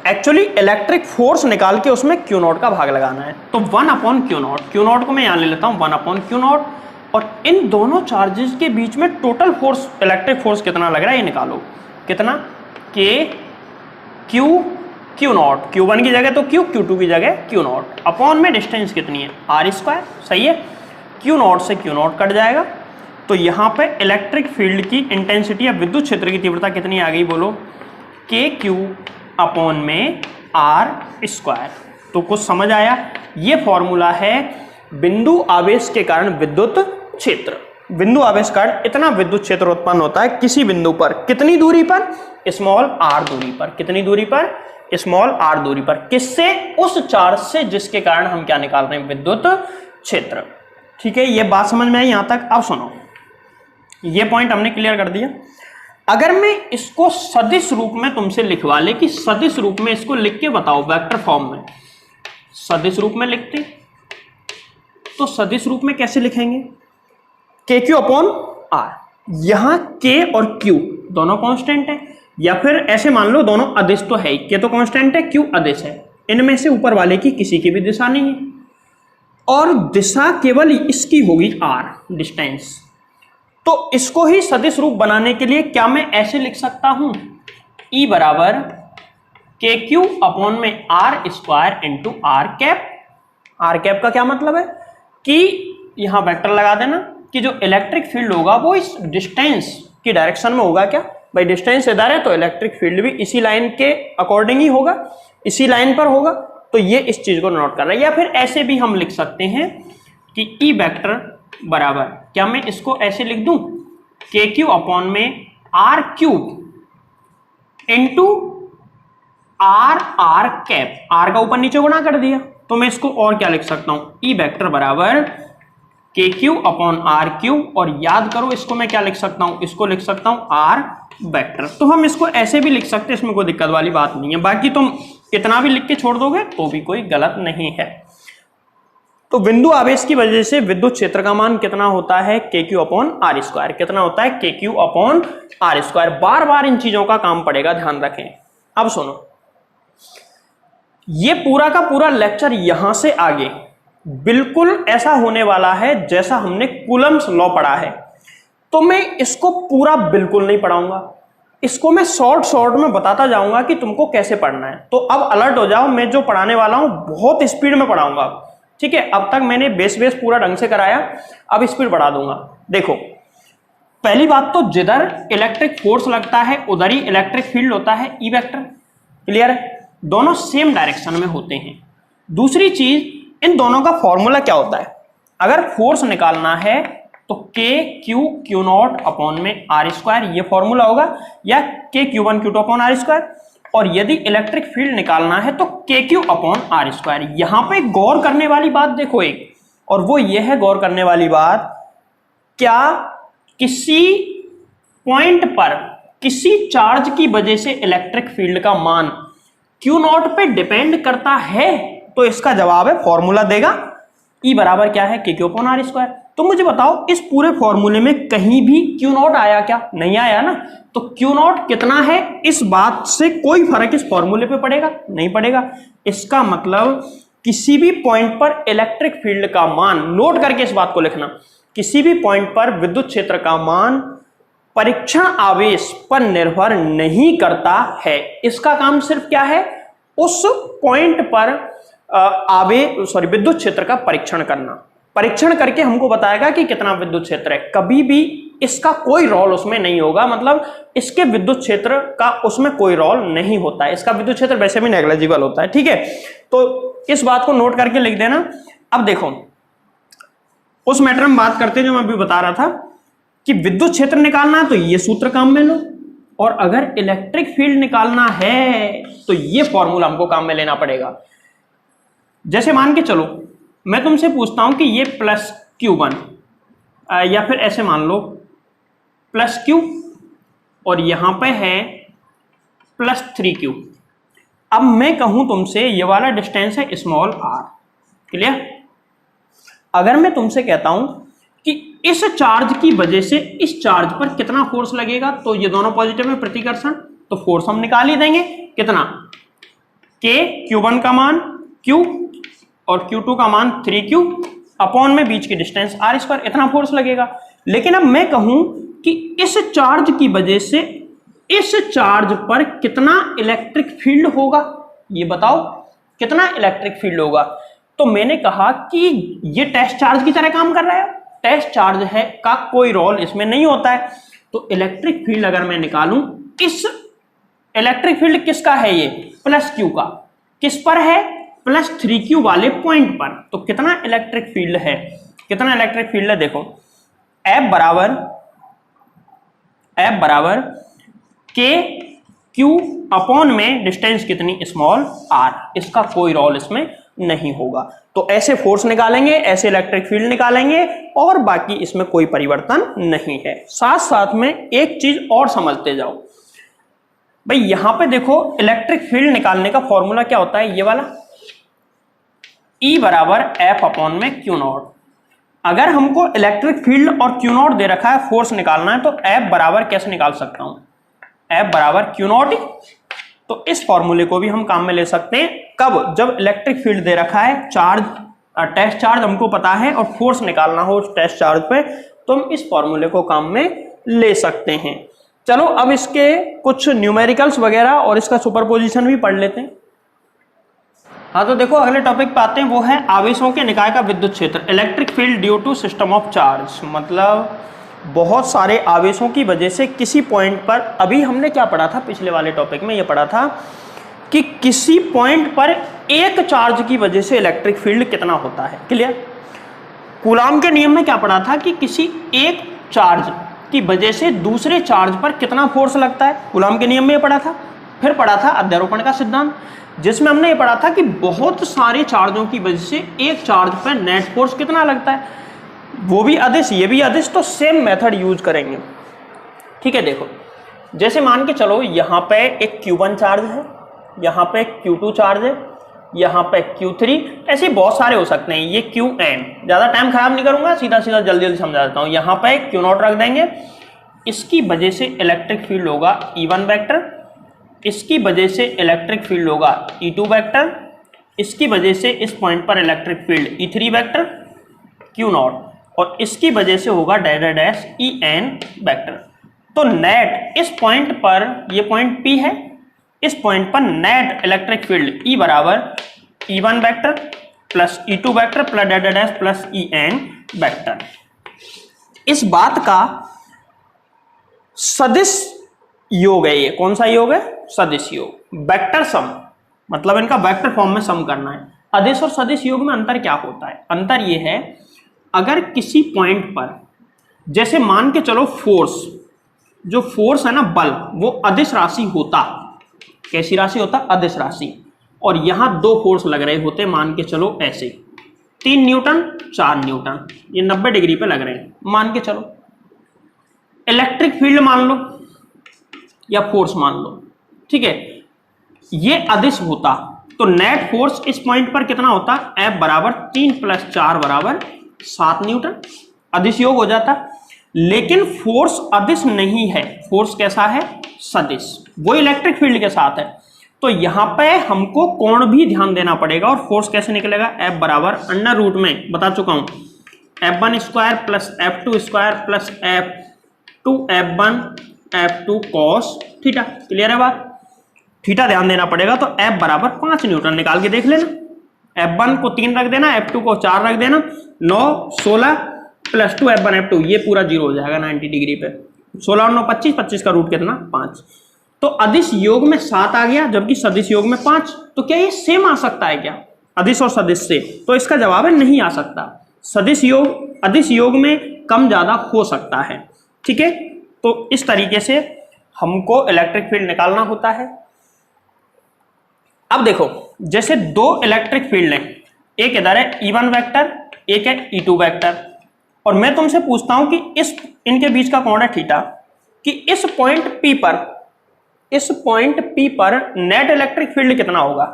एक्चुअली इलेक्ट्रिक फोर्स निकाल के उसमें Q नॉट का भाग लगाना है। तो 1 upon Q not, Q not को मैं यहां ले लेता हूं 1 अपॉन Q नॉट, और इन दोनों चार्जेस के बीच में टोटल फोर्स, इलेक्ट्रिक फोर्स कितना लग रहा है ये निकालो। कितना, K Q नॉट, Q1 की जगह तो Q, Q2 की जगह Q नॉट, अपॉन में डिस्टेंस कितनी है R स्क्वायर, सही है। Q नॉट से Q नॉट कट जाएगा, तो यहाँ पे इलेक्ट्रिक फील्ड की इंटेंसिटी या विद्युत क्षेत्र की तीव्रता कितनी आ गई बोलो, KQ अपॉन में R स्क्वायर। तो कुछ समझ आया, ये फॉर्मूला है बिंदु आवेश के कारण विद्युत क्षेत्र। बिंदु आवेश कारण इतना विद्युत क्षेत्र उत्पन्न होता है किसी बिंदु पर, कितनी दूरी पर, स्मॉल r दूरी पर, कितनी दूरी पर, स्मॉल r दूरी पर, किससे, उस चार्ज से जिसके कारण हम क्या निकाल रहे हैं, विद्युत क्षेत्र। ठीक है, ये बात समझ में आई यहां तक। अब सुनो, ये पॉइंट हमने क्लियर कर दिया। अगर मैं इसको सदिश रूप में तुमसे लिखवा ले कि सदिश रूप में इसको लिख के बताओ, वेक्टर फॉर्म में सदिश रूप में लिखते, तो सदिश रूप में कैसे लिखेंगे, KQ अपॉन R। यहां K और Q दोनों कांस्टेंट है, या फिर ऐसे मान लो दोनों अदिश तो है, K तो कांस्टेंट है, Q अदिश है, इनमें से ऊपर वाले की किसी की भी दिशा नहीं है, और दिशा केवल इसकी होगी R डिस्टेंस। तो इसको ही सदिश रूप बनाने के लिए क्या मैं ऐसे लिख सकता हूं, E बराबर KQ अपॉन में R square into R cap. R cap का क्या मतलब है कि यहां वेक्टर लगा देना कि जो इलेक्ट्रिक फील्ड होगा वो इस डिस्टेंस की डायरेक्शन में होगा। क्या भाई, डिस्टेंस इधर है तो इलेक्ट्रिक फील्ड भी इसी लाइन के अकॉर्डिंग ही होगा, इसी लाइन पर होगा। तो ये इस चीज को नोट कर रहा है। या फिर ऐसे भी हम लिख सकते हैं कि E वेक्टर बराबर, क्या मैं इसको ऐसे लिख दूं, KQ अपॉन में R cube into R cap, R का ऊपर नीचे गुणा कर दिया, तो मैं इसको और क्या लिख सकता हूं, E वेक्टर बराबर KQ अपॉन R क्यूब, और याद करो इसको मैं क्या लिख सकता हूं, इसको लिख सकता हूं R वेक्टर। तो हम इसको ऐसे भी लिख सकते हैं, इसमें कोई दिक्कत वाली बात नहीं है। बाकी तुम इतना भी लिख के छोड़ दोगे तो भी कोई गलत नहीं है। तो बिंदु आवेश की वजह से विद्युत क्षेत्र का मान कितना होता है, KQ अपॉन R स्क्वायर। कितना होता है, KQ अपॉन R स्क्वायर। बार बार इन चीजों का काम पड़ेगा, ध्यान रखें। अब सुनो, ये पूरा का पूरा लेक्चर यहां से आगे बिल्कुल ऐसा होने वाला है जैसा हमने कूलम्स लॉ पढ़ा है। तो मैं इसको पूरा बिल्कुल नहीं पढ़ाऊंगा, इसको मैं शॉर्ट में बताता जाऊंगा कि तुमको कैसे पढ़ना है। तो अब अलर्ट हो जाओ, मैं जो पढ़ाने वाला हूं बहुत स्पीड में पढ़ाऊंगा, ठीक है। अब तक मैंने बेस पूरा ढंग से कराया, अब स्पीड बढ़ा दूंगा। देखो, पहली बात तो जिधर इलेक्ट्रिक फोर्स लगता है उधर ही इलेक्ट्रिक फील्ड होता है, E वेक्टर, क्लियर है, दोनों सेम डायरेक्शन में होते हैं। दूसरी चीज, इन दोनों का फॉर्मूला क्या होता है, अगर फोर्स निकालना है तो K Q Q naught upon में आर स्क्वायर, ये फॉर्मूला होगा, या K Q one Q two upon R square. और यदि इलेक्ट्रिक फील्ड निकालना है तो K Q upon R square. यहां पे गौर करने वाली बात देखो एक, और वो ये है गौर करने वाली बात, क्या किसी पॉइंट पर किसी चार्ज की वजह से इलेक्ट्रिक फील्ड का मान क्यू नॉट पे डिपेंड करता है? तो इसका जवाब है फॉर्मूला देगा E बराबर क्या है, के क्यू अपॉन आर स्क्वायर। तो मुझे बताओ इस पूरे फॉर्मूले में कहीं भी क्यू नॉट आया क्या? नहीं आया ना। तो क्यू नॉट कितना है इस बात से कोई फर्क इस फॉर्मूले पे पड़ेगा? नहीं पड़ेगा। इसका मतलब किसी भी पॉइंट पर इलेक्ट्रिक फील्ड का मान, नोट करके इस बात को लिखना, किसी भी पॉइंट पर विद्युत क्षेत्र का मान परीक्षण आवेश पर निर्भर नहीं करता है। इसका काम सिर्फ क्या है, उस पॉइंट पर विद्युत क्षेत्र का परीक्षण करना। परीक्षण करके हमको बताएगा कि कितना विद्युत क्षेत्र है। कभी भी इसका कोई रोल उसमें नहीं होगा, मतलब इसके विद्युत क्षेत्र का उसमें कोई रोल नहीं होता है। इसका विद्युत क्षेत्र वैसे भी नेग्लिजिबल होता है, ठीक है। तो इस बात को नोट करके लिख देना। अब देखो उस मैटर में बात करते हैं जो मैं अभी बता रहा था कि विद्युत क्षेत्र निकालना है तो ये सूत्र काम में लो, और अगर इलेक्ट्रिक फील्ड निकालना है तो ये फॉर्मूला हमको काम में लेना पड़ेगा। जैसे मान के चलो मैं तुमसे पूछता हूं कि ये प्लस Q1, या फिर ऐसे मान लो प्लस Q और यहां पे है प्लस 3Q। अब मैं कहूं तुमसे ये वाला डिस्टेंस है स्मॉल r, क्लियर। अगर मैं तुमसे कहता हूं कि इस चार्ज की वजह से इस चार्ज पर कितना फोर्स लगेगा, तो ये दोनों पॉजिटिव है प्रतिकर्षण, तो फोर्स हम निकाल ही देंगे। कितना, के Q1 का मान Q और Q2 का मान 3Q अपॉन में बीच की डिस्टेंस r स्क्वायर, इतना फोर्स लगेगा। लेकिन अब मैं कहूं कि इस चार्ज की वजह से इस चार्ज पर कितना इलेक्ट्रिक फील्ड होगा, ये बताओ कितना इलेक्ट्रिक फील्ड होगा। तो मैंने कहा कि ये टेस्ट चार्ज की तरह काम कर रहा है, टेस्ट चार्ज है का कोई रोल इसमें नहीं होता है। तो इलेक्ट्रिक फील्ड अगर मैं निकालूं, इस इलेक्ट्रिक फील्ड किसका है, ये प्लस Q का, किस पर है, प्लस 3Q वाले पॉइंट पर। तो कितना इलेक्ट्रिक फील्ड है, कितना इलेक्ट्रिक फील्ड है, देखो F बराबर के Q अपॉन में डिस्टेंस कितनी, स्मॉल r, इसका कोई रोल इसमें नहीं होगा। तो ऐसे फोर्स निकालेंगे, ऐसे इलेक्ट्रिक फील्ड निकालेंगे, और बाकी इसमें कोई परिवर्तन नहीं है। साथ साथ में एक चीज और समझते जाओ भाई, यहां पे देखो इलेक्ट्रिक फील्ड निकालने का फॉर्मूला क्या होता है, ये वाला E बराबर F अपॉन में Q नॉट। अगर हमको इलेक्ट्रिक फील्ड और Q नॉट दे रखा है, फोर्स निकालना है, तो F बराबर कैसे निकाल सकता हूं, F बराबर Q नॉट। तो इस फॉर्मूले को भी हम काम में ले सकते हैं, कब, जब इलेक्ट्रिक फील्ड दे रखा है, चार्ज टेस्ट चार्ज हमको पता है और फोर्स निकालना हो उस टेस्ट चार्ज पे, तो हम इस फॉर्मूले को काम में ले सकते हैं। चलो अब इसके कुछ न्यूमेरिकल्स वगैरह और इसका सुपरपोजिशन भी पढ़ लेते हैं। हाँ तो देखो अगले टॉपिक पे आते हैं, वो है आवेशों के निकाय का विद्युत क्षेत्र, electric field due to system of charge. मतलब बहुत सारे आवेशों की वजह से किसी पॉइंट पर, अभी हमने क्या पढ़ा था पिछले वाले टॉपिक में, ये पढ़ा था कि किसी पॉइंट पर एक चार्ज की वजह से इलेक्ट्रिक फील्ड कितना होता है, क्लियर। कूलाम के नियम में क्या पढ़ा था कि किसी एक चार्ज की वजह से दूसरे चार्ज पर कितना फोर्स लगता है, कूलाम के नियम में ये पढ़ा था। फिर पढ़ा था अध्यारोपण का सिद्धांत, जिसमें हमने ये पढ़ा था कि बहुत सारे चार्जों की वजह से एक चार्ज पर नेट फोर्स कितना लगता है, वो भी अदिश ये भी अदिश, तो सेम मेथड यूज करेंगे, ठीक है। देखो जैसे मान के चलो यहाँ पे एक Q1 चार्ज है, यहाँ पे Q2 चार्ज है, यहाँ पे Q3, ऐसे बहुत सारे हो सकते हैं, ये Qn। ज़्यादा टाइम खराब नहीं करूँगा, सीधा सीधा जल्दी जल्दी समझा देता हूँ। यहाँ पे Q नॉट रख देंगे, इसकी वजह से इलेक्ट्रिक फील्ड होगा E1 वेक्टर, इसकी वजह से इलेक्ट्रिक फील्ड होगा E2 वेक्टर, इसकी वजह से इस पॉइंट पर electric field E3 vector Q not, और इसकी वजह से होगा डैश डैश En वेक्टर। तो नेट इस पॉइंट पर, ये पॉइंट P है, इस पॉइंट पर नेट इलेक्ट्रिक फील्ड E बराबर E1 vector plus E2 vector plus dash dash plus En vector. इस बात का सदिश योग है, ये कौन सा योग है, सदिश योग, वेक्टर सम, मतलब इनका वेक्टर फॉर्म में सम करना है। अदिश और सदिश योग में अंतर क्या होता है, अंतर ये है अगर किसी पॉइंट पर जैसे मान के चलो फोर्स, जो फोर्स है ना बल, वो अदिश राशि होता, कैसी राशि होता? अदिश राशि। और यहां दो फोर्स लग रहे होते, मान के चलो ऐसे 3 न्यूटन 4 न्यूटन, ये 90 डिग्री पे लग रहे हैं, मान के चलो। इलेक्ट्रिक फील्ड मान लो या फोर्स मान लो, ठीक है, ये अदिश होता तो नेट फोर्स इस पॉइंट पर कितना होता? F बराबर 3 + 4 बराबर 7 न्यूटन, अदिश योग हो जाता। लेकिन फोर्स अदिश नहीं है, फोर्स कैसा है? सदिश, वो इलेक्ट्रिक फील्ड के साथ है। तो यहां पे हमको कोण भी ध्यान देना पड़ेगा। और फोर्स कैसे निकलेगा? F बराबर अंडर रूट में बता चुका हूं, F1 square plus F2 square plus F2 F1 F2 cos theta. Clear है बात? थीटा ध्यान देना पड़ेगा। तो F बराबर 5 न्यूटन निकाल के देख लेना। F1 को 3 रख देना, F2 को 4 रख देना, 9 16 प्लस 2 F1 F2, ये पूरा 0 हो जाएगा 90 डिग्री पे। 16 और 9 25, 25 का रूट कितना? 5। तो अदिश योग में 7 आ गया, जबकि सदिश योग में 5। तो क्या ये सेम आ सकता है क्या अदिश और सदिश से? तो इसका जवाब है नहीं आ सकता। सदिश योग अदिश योग में कम ज्यादा हो सकता है, ठीक है। तो इस तरीके से हमको इलेक्ट्रिक फील्ड निकालना होता है। अब देखो, जैसे दो इलेक्ट्रिक फील्ड हैं, एक इधर है E1 वेक्टर, एक है E2 वेक्टर, और मैं तुमसे पूछता हूं कि इनके बीच का कोण है थीटा, कि इस पॉइंट P पर नेट इलेक्ट्रिक फील्ड कितना होगा?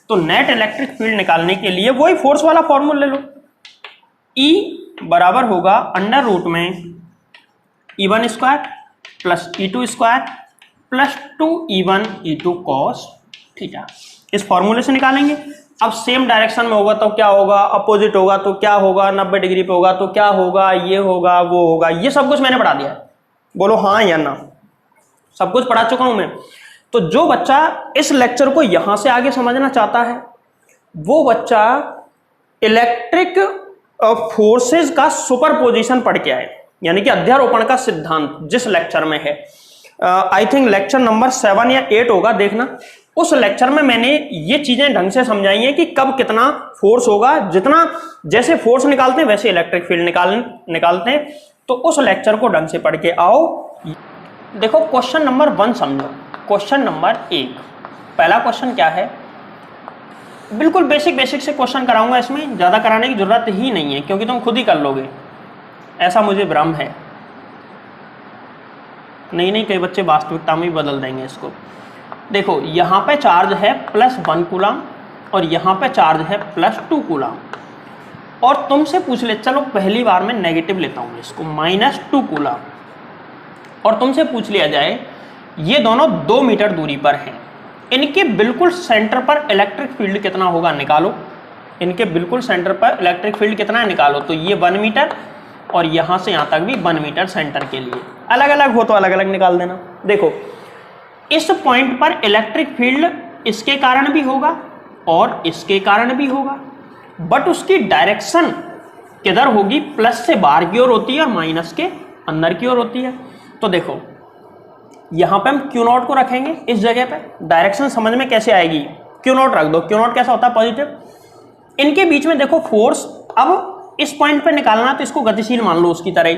तो नेट इलेक्ट्रिक फील्ड निकालने के लिए वही फोर्स वाला फॉर्मूला ले लो, E बराबर होगा अंडर रूट में E1 square plus E2 square plus 2E1 E2 cos theta. इस फॉर्मूले से निकालेंगे। अब सेम डायरेक्शन में होगा तो क्या होगा, अपोजिट होगा तो क्या होगा, 90 डिग्री पे होगा तो क्या होगा, ये होगा वो होगा, ये सब कुछ मैंने पढ़ा दिया है, बोलो हाँ या ना। सब कुछ पढ़ा चुका हूं मैं। तो जो बच्चा इस लेक्चर को यहां से आगे समझना चाहता है, वो बच्चा इलेक्ट्रिक फोर्सेस का सुपरपोजिशन पढ़ के आए, यानी कि अध्यारोपण का सिद्धांत जिस लेक्चर में है, आई थिंक लेक्चर नंबर 7 या 8 होगा, देखना। उस लेक्चर में मैंने ये चीजें ढंग से समझाई हैं कि कब कितना फोर्स होगा, जितना जैसे फोर्स निकालते हैं वैसे इलेक्ट्रिक फील्ड निकालते हैं। तो उस लेक्चर को ढंग से पढ़ के आओ। देखो क्वेश्चन नंबर 1 समझो। क्वेश्चन नंबर 1, पहला क्वेश्चन क्या है? बिल्कुल बेसिक से क्वेश्चन कराऊंगा, इसमें ज्यादा कराने की जरूरत ही नहीं है क्योंकि तुम खुद ही कर लोगे, ऐसा मुझे भ्रम है। नहीं, कई बच्चे वास्तविकता में भी बदल देंगे इसको। देखो यहाँ पे चार्ज है +1 कूलम और यहाँ पे चार्ज है +2 कूलम, और तुमसे पूछ ले, चलो पहली बार में नेगेटिव लेता हूँ इसको, -2 कूलम, और तुमसे पूछ लिया जाए ये दोनों 2 मीटर दूरी पर हैं, इनके बिल्कुल सेंटर पर इलेक्ट्रिक फील्ड कितना होगा निकालो। इनके बिल्कुल सेंटर पर इलेक्ट्रिक फील्ड कितना है निकालो। तो ये 1 मीटर और यहाँ से यहाँ तक भी 1 मीटर सेंटर के लिए, अलग अलग हो तो अलग अलग निकाल देना। देखो इस पॉइंट पर इलेक्ट्रिक फील्ड इसके कारण भी होगा और इसके कारण भी होगा, बट उसकी डायरेक्शन किधर होगी? प्लस से बाहर की ओर होती है और माइनस के अंदर की ओर होती है। तो देखो यहां पे हम Q0 को रखेंगे इस जगह पे, डायरेक्शन समझ में कैसे आएगी? Q0 रख दो। Q0 कैसा होता है? पॉजिटिव। इनके बीच में देखो फोर्स, अब इस पॉइंट पे निकालना तो इसको गतिशील मान लो उसकी तरह ही,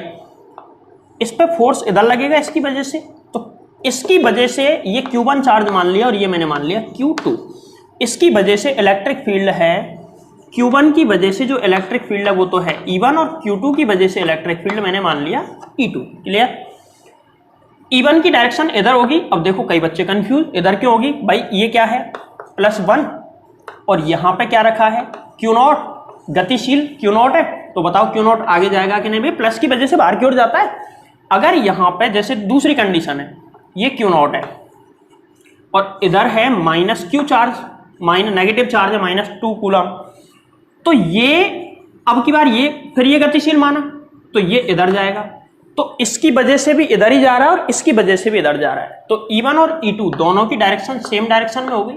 इस पे फोर्स इधर लगेगा इसकी वजह से, तो इसकी वजह से ये Q1 चार्ज मान लिया और ये मैंने मान लिया Q2। इसकी वजह से इलेक्ट्रिक फील्ड है, Q1 की वजह से जो इलेक्ट्रिक फील्ड है वो तो है E1, और Q2 की वजह से इलेक्ट्रिक फील्ड मैंने मान लिया E2। क्लियर? E1 की डायरेक्शन इधर होगी। अब देखो कई बच्चे कंफ्यूज, इधर क्यों होगी भाई? ये क्या है? +1, और यहाँ पे क्या रखा है? Q0, गतिशील Q0 है। तो बताओ Q0 आगे जाएगा कि नहीं भाई? प्लस की वजह से बाहर की ओर जाता है। अगर यहाँ पे जैसे दूसरी कंडीशन है, ये Q0 है और इधर है -Q चार्ज, नेगेटिव चार्ज है -2 कूलम, तो ये अब की बार ये फिर ये गतिशील माना तो ये इधर जाएगा, तो इसकी वजह से भी इधर ही जा रहा है और इसकी वजह से भी इधर जा रहा है। तो E1 और E2 दोनों की डायरेक्शन सेम डायरेक्शन में हो गई।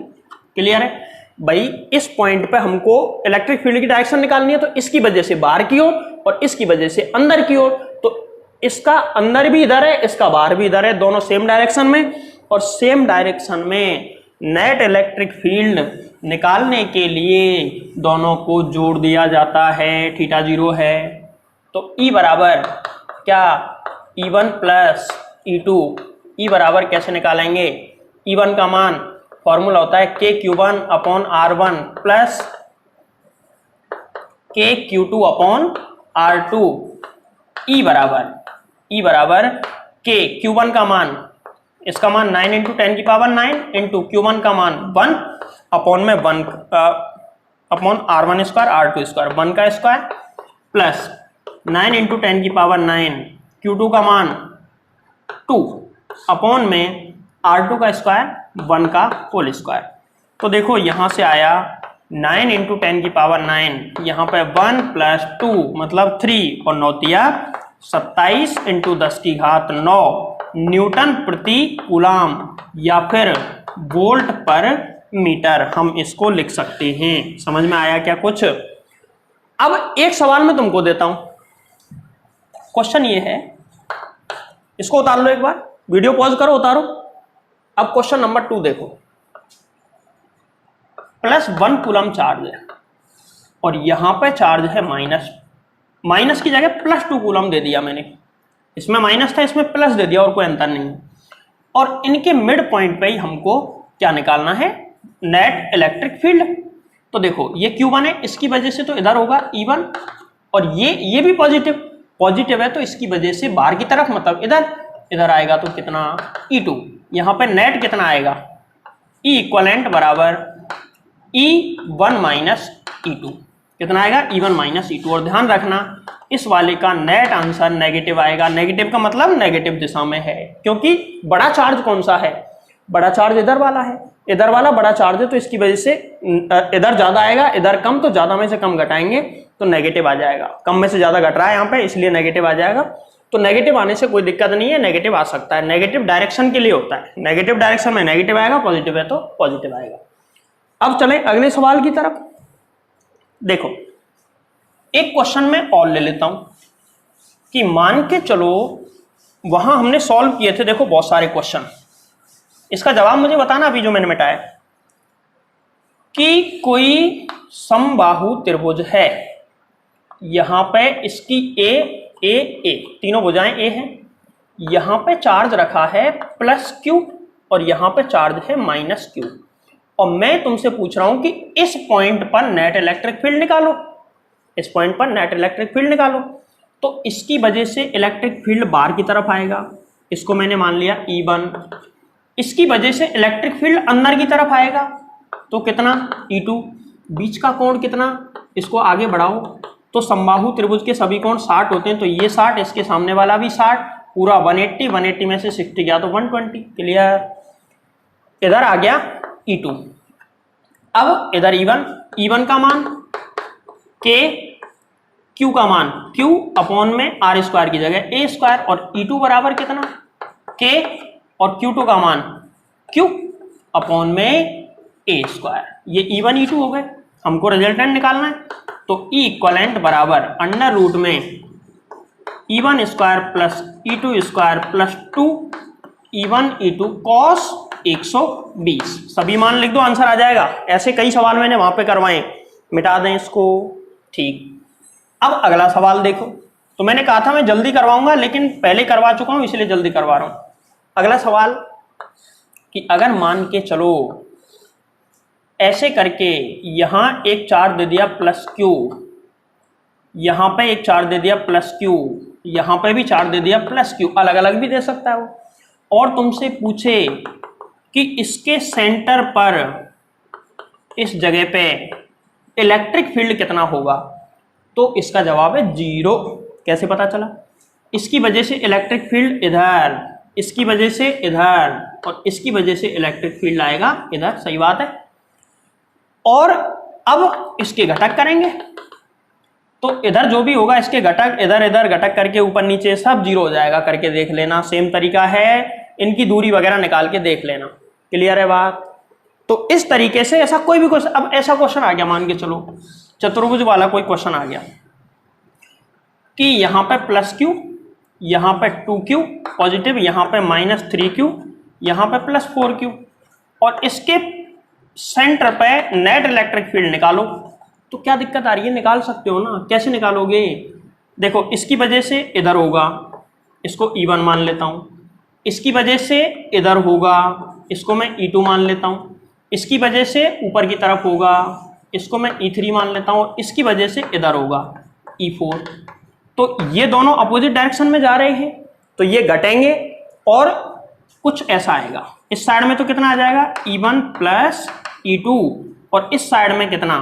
क्लियर है भाई? इस पॉइंट पे हमको इलेक्ट्रिक फील्ड की डायरेक्शन निकालनी है, तो इसकी वजह से बाहर की ओर और इसकी वजह से अंदर की ओर, तो इसका अंदर भी इधर है, इसका बाहर भी इधर है, दोनों सेम डायरेक्शन में। और सेम डायरेक्शन में नेट इलेक्ट्रिक फील्ड निकालने के लिए दोनों को जोड़ दिया जाता है, थीटा 0 है। तो E बराबर क्या E1 प्लस E2। E बराबर कैसे निकालेंगे, E1 का मान फॉर्मूला होता है KQ1 upon R1 plus KQ2 upon R2। E बराबर K Q1 का मान, इसका मान 9 इंटू 10 की पावर 9 इंटू Q1 का मान 1 अपॉन में 1 upon R1 square R2 square 1 का स्क्वायर प्लस 9 इंटू 10 की पावर 9 Q2 का मान 2 अपॉन में R2 का स्क्वायर 1 का होल स्क्वायर। तो देखो यहाँ से आया 9 इंटू 10 की पावर 9, यहाँ पे 1 प्लस 2 मतलब 3 और 9 तिया 27 इंटू 10 की घात 9 न्यूटन प्रति कूलाम या फिर वोल्ट पर मीटर हम इसको लिख सकते हैं। समझ में आया क्या कुछ? अब एक सवाल मैं तुमको देता हूं, क्वेश्चन ये है, इसको उतार लो, एक बार वीडियो पॉज करो, उतारो। अब क्वेश्चन नंबर 2 देखो, +1 कूलम चार्ज है और यहां पे चार्ज है माइनस की जगह +2 कूलम दे दिया मैंने, इसमें माइनस था इसमें प्लस दे दिया और कोई अंतर नहीं। और इनके मिड पॉइंट पे ही हमको क्या निकालना है, नेट इलेक्ट्रिक फील्ड। तो देखो ये Q1 है, इसकी वजह से तो इधर होगा E1 और ये भी पॉजिटिव है तो इसकी वजह से बाहर की तरफ मतलब इधर आएगा तो कितना E2। यहाँ पे नेट कितना आएगा, E इक्वलेंट बराबर E1 माइनस E2, कितना आएगा E1 माइनस E2। और ध्यान रखना इस वाले का नेट आंसर नेगेटिव आएगा। नेगेटिव का मतलब नेगेटिव दिशा में है, क्योंकि बड़ा चार्ज कौन सा है, बड़ा चार्ज इधर वाला है, इधर वाला बड़ा चार्ज है तो इसकी वजह से इधर ज्यादा आएगा, इधर कम, तो ज्यादा में से कम घटाएंगे तो नेगेटिव आ जाएगा। कम में से ज्यादा घट रहा है यहाँ पे इसलिए नेगेटिव आ जाएगा। तो नेगेटिव आने से कोई दिक्कत नहीं है, नेगेटिव आ सकता है, नेगेटिव डायरेक्शन के लिए होता है, नेगेटिव डायरेक्शन में नेगेटिव आएगा, पॉजिटिव है तो पॉजिटिव आएगा। अब चलें अगले सवाल की तरफ। देखो एक क्वेश्चन में और ले लेता हूं कि मान के चलो वहां हमने सॉल्व किए थे, देखो बहुत सारे क्वेश्चन, इसका जवाब मुझे बताना अभी जो मैंने मिटाया, कि कोई समबाहु त्रिभुज है, यहां पे इसकी ए तीनों भुजाएं ए हैं, यहां पे चार्ज रखा है +Q और यहां पे चार्ज है -Q, और मैं तुमसे पूछ रहा हूं कि इस पॉइंट पर नेट इलेक्ट्रिक फील्ड निकालो, इस पॉइंट पर नेट इलेक्ट्रिक फील्ड निकालो। तो इसकी वजह से इलेक्ट्रिक फील्ड बाहर की तरफ आएगा, इसको मैंने मान लिया E1, इसकी वजह से इलेक्ट्रिक फील्ड अंदर की तरफ आएगा तो कितना E2, बीच का कोण कितना, इसको आगे बढ़ाओ तो समबाहु त्रिभुज के सभी कोण 60 होते हैं, तो ये 60, इसके सामने वाला भी 60, पूरा 180 में से 60 गया तो 120। क्लियर? इधर आ गया E2। अब इधर E1 का मान, Q का मान, Q अपॉन में R स्क्वायर की जगह A स्क्वायर, और E2 बराबर कितना, K और Q2 का मान Q अपॉन में A स्क्वायर। ये E1 E2 हो गए, हमको रिजल्टेंट निकालना है। तो E इक्वलेंट बराबर अंडर रूट में E1 square plus E2 square plus 2 E1 E2 cos 120। सभी मान लिख दो, आंसर आ जाएगा। ऐसे कई सवाल मैंने वहां पे करवाए, मिटा दें इसको। ठीक, अब अगला सवाल देखो। तो मैंने कहा था मैं जल्दी करवाऊंगा, लेकिन पहले करवा चुका हूं इसलिए जल्दी करवा रहा हूं। अगला सवाल कि अगर मान के चलो ऐसे करके यहां एक चार्ज दे दिया +Q, यहां पे एक चार्ज दे दिया +Q, यहां पे भी चार्ज दे दिया +Q, अलग अलग भी दे सकता है वो, और तुमसे पूछे कि इसके सेंटर पर इस जगह पे इलेक्ट्रिक फील्ड कितना होगा, तो इसका जवाब है 0। कैसे पता चला? इसकी वजह से इलेक्ट्रिक फील्ड इधर, इसकी वजह से इधर, और इसकी वजह से इलेक्ट्रिक फील्ड आएगा इधर। सही बात है। और अब इसके घटक करेंगे तो इधर जो भी होगा इसके घटक इधर इधर घटक करके ऊपर नीचे सब 0 हो जाएगा। करके देख लेना, सेम तरीका है, इनकी दूरी वगैरह निकाल के देख लेना। क्लियर है बात? तो इस तरीके से ऐसा कोई भी क्वेश्चन, अब ऐसा क्वेश्चन आ गया, मान के चलो चतुर्भुज वाला कोई क्वेश्चन आ गया कि यहाँ पे +Q, यहाँ पे 2Q पॉजिटिव, यहाँ पे -3Q, यहाँ पे +4Q, और इसके सेंटर पे नेट इलेक्ट्रिक फील्ड निकालो। तो क्या दिक्कत आ रही है? निकाल सकते हो ना। कैसे निकालोगे? देखो इसकी वजह से इधर होगा इसको E1 मान लेता हूँ, इसकी वजह से इधर होगा, इसको मैं E2 मान लेता हूँ, इसकी वजह से ऊपर की तरफ होगा, इसको मैं E3 मान लेता हूँ, इसकी वजह से इधर होगा E4। तो ये दोनों अपोजिट डायरेक्शन में जा रहे हैं, तो ये घटेंगे और कुछ ऐसा आएगा। इस साइड में तो कितना आ जाएगा E1 प्लस E2, और इस साइड में कितना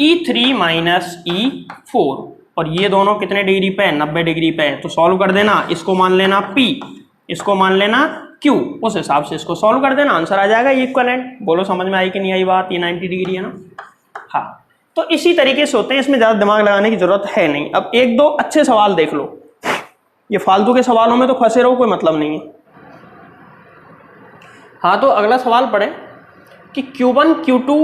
E3 माइनस E4, और ये दोनों कितने डिग्री पे है 90 डिग्री पे है। तो सॉल्व कर देना, इसको मान लेना P, इसको मान लेना Q, उस हिसाब से इसको सॉल्व कर देना, आंसर आ जाएगा इक्विवेलेंट। बोलो समझ में आई कि नहीं आई बात? ये 90 डिग्री है ना। हाँ, तो इसी तरीके से होते हैं, इसमें ज़्यादा दिमाग लगाने की जरूरत है नहीं। अब एक दो अच्छे सवाल देख लो, ये फालतू के सवालों में तो फंसे रहो, कोई मतलब नहीं है। हाँ, तो अगला सवाल पढ़े कि Q1 Q2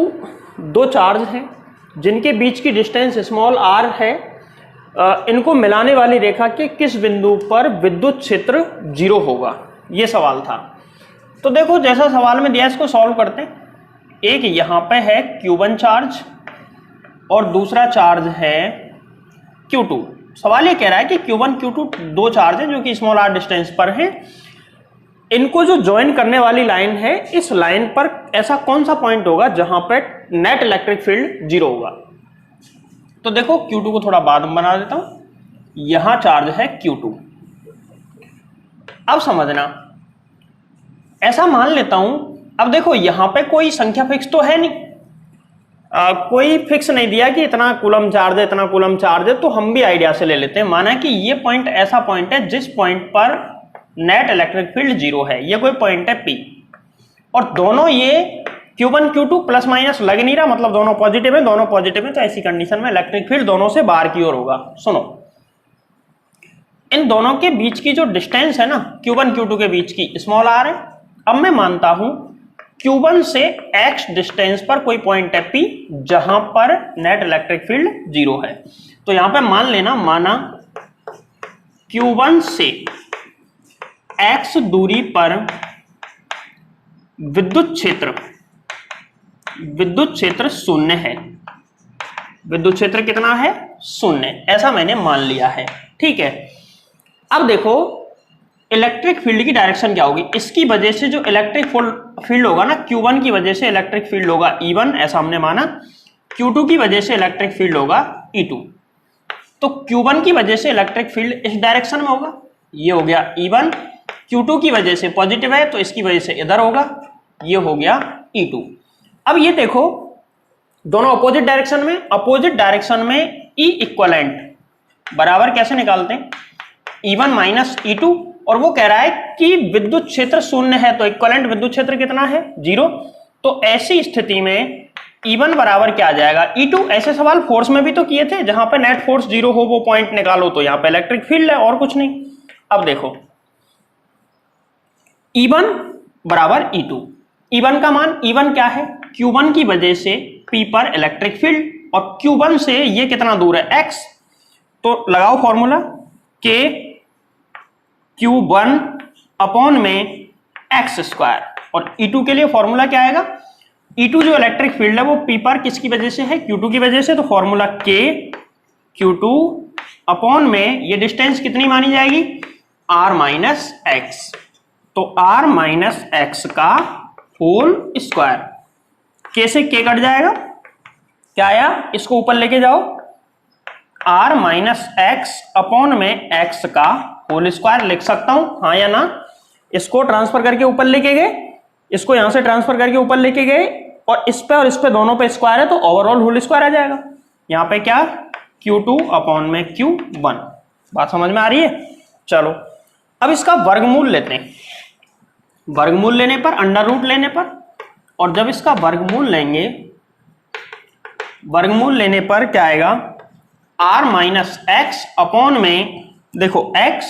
दो चार्ज हैं जिनके बीच की डिस्टेंस स्मॉल r है, इनको मिलाने वाली रेखा के किस बिंदु पर विद्युत क्षेत्र 0 होगा, ये सवाल था। तो देखो जैसा सवाल में दिया इसको सॉल्व करते हैं। एक यहाँ पे है Q1 चार्ज और दूसरा चार्ज है Q2। सवाल ये कह रहा है कि Q1 Q2 दो चार्ज हैं जो कि स्मॉल r डिस्टेंस पर हैं, इनको जो ज्वाइन करने वाली लाइन है, इस लाइन पर ऐसा कौन सा पॉइंट होगा जहां पर नेट इलेक्ट्रिक फील्ड 0 होगा। तो देखो Q2 को थोड़ा बाद में बना देता हूं, यहां चार्ज है Q2। अब समझना, ऐसा मान लेता हूं, अब देखो यहां पे कोई संख्या फिक्स तो है नहीं, कोई फिक्स नहीं दिया कि इतना कूलम चार्ज है, इतना कूलम चार्ज है, तो हम भी आइडिया से ले लेते हैं। माना कि ये पॉइंट ऐसा पॉइंट है जिस पॉइंट पर नेट इलेक्ट्रिक फील्ड 0 है, ये कोई पॉइंट है P, और दोनों ये Q1 Q2 प्लस माइनस लग नहीं रहा, मतलब दोनों पॉजिटिव है, दोनों पॉजिटिव है, तो ऐसी कंडीशन में इलेक्ट्रिक फील्ड दोनों से बाहर की ओर होगा। सुनो, इन दोनों के बीच की जो डिस्टेंस है ना Q1 Q2 के बीच की स्मॉल r है। अब मैं मानता हूं Q1 से x डिस्टेंस पर कोई पॉइंट है P जहां पर नेट इलेक्ट्रिक फील्ड 0 है। तो यहां पे मान लेना, माना Q1 से x दूरी पर विद्युत क्षेत्र 0 है। विद्युत क्षेत्र कितना है? 0, ऐसा मैंने मान लिया है। ठीक है, अब देखो इलेक्ट्रिक फील्ड की डायरेक्शन क्या होगी। इसकी वजह से जो इलेक्ट्रिक फील्ड होगा ना, Q1 की वजह से इलेक्ट्रिक फील्ड होगा E1, ऐसा हमने माना। Q2 की वजह से इलेक्ट्रिक फील्ड होगा E2। तो Q1 की वजह से इलेक्ट्रिक फील्ड इस डायरेक्शन में होगा, ये हो गया E1। Q2 की वजह से पॉजिटिव है तो इसकी वजह से इधर होगा, ये हो गया E2। अब ये देखो दोनों अपोजिट डायरेक्शन में, अपोजिट डायरेक्शन में E इक्वलेंट बराबर कैसे निकालते हैं, E1 माइनस E2, और वो कह रहा है कि विद्युत क्षेत्र 0 है, तो इक्वलेंट विद्युत क्षेत्र कितना है 0। तो ऐसी स्थिति में E1 बराबर क्या आ जाएगा E2। ऐसे सवाल फोर्स में भी तो किए थे, जहां पे नेट फोर्स 0 हो वो पॉइंट निकालो, तो यहां पे इलेक्ट्रिक फील्ड है और कुछ नहीं। अब देखो E1 बराबर E2, E1 का मान, E1 क्या है Q1 की वजह से P पर इलेक्ट्रिक फील्ड, और Q1 से ये कितना दूर है x, तो लगाओ फॉर्मूला K Q1 अपॉन में x स्क्वायर, और E2 के लिए फॉर्मूला क्या आएगा, E2 जो इलेक्ट्रिक फील्ड है वो P पर किसकी वजह से है, Q2 की वजह से, तो फॉर्मूला K Q2 अपॉन में ये डिस्टेंस कितनी मानी जाएगी r माइनस एक्स, तो r माइनस एक्स का होल स्क्वायर। K से K कट जाएगा, क्या आया, इसको ऊपर लेके जाओ, r माइनस एक्स अपॉन में x का होल स्क्वायर लिख सकता हूं, हाँ या ना। इसको ट्रांसफर करके ऊपर लेके गए, इसको यहां से ट्रांसफर करके ऊपर लेके गए, और इस पे दोनों पे स्क्वायर है, तो ओवरऑल होल स्क्वायर आ जाएगा। यहां पे क्या Q2 अपॉन में Q1। बात समझ में आ रही है? चलो अब इसका वर्गमूल लेते हैं। वर्गमूल लेने पर, अंडर रूट लेने पर, और जब इसका वर्गमूल लेंगे, वर्गमूल लेने पर क्या आएगा, r माइनस एक्स अपॉन में, देखो x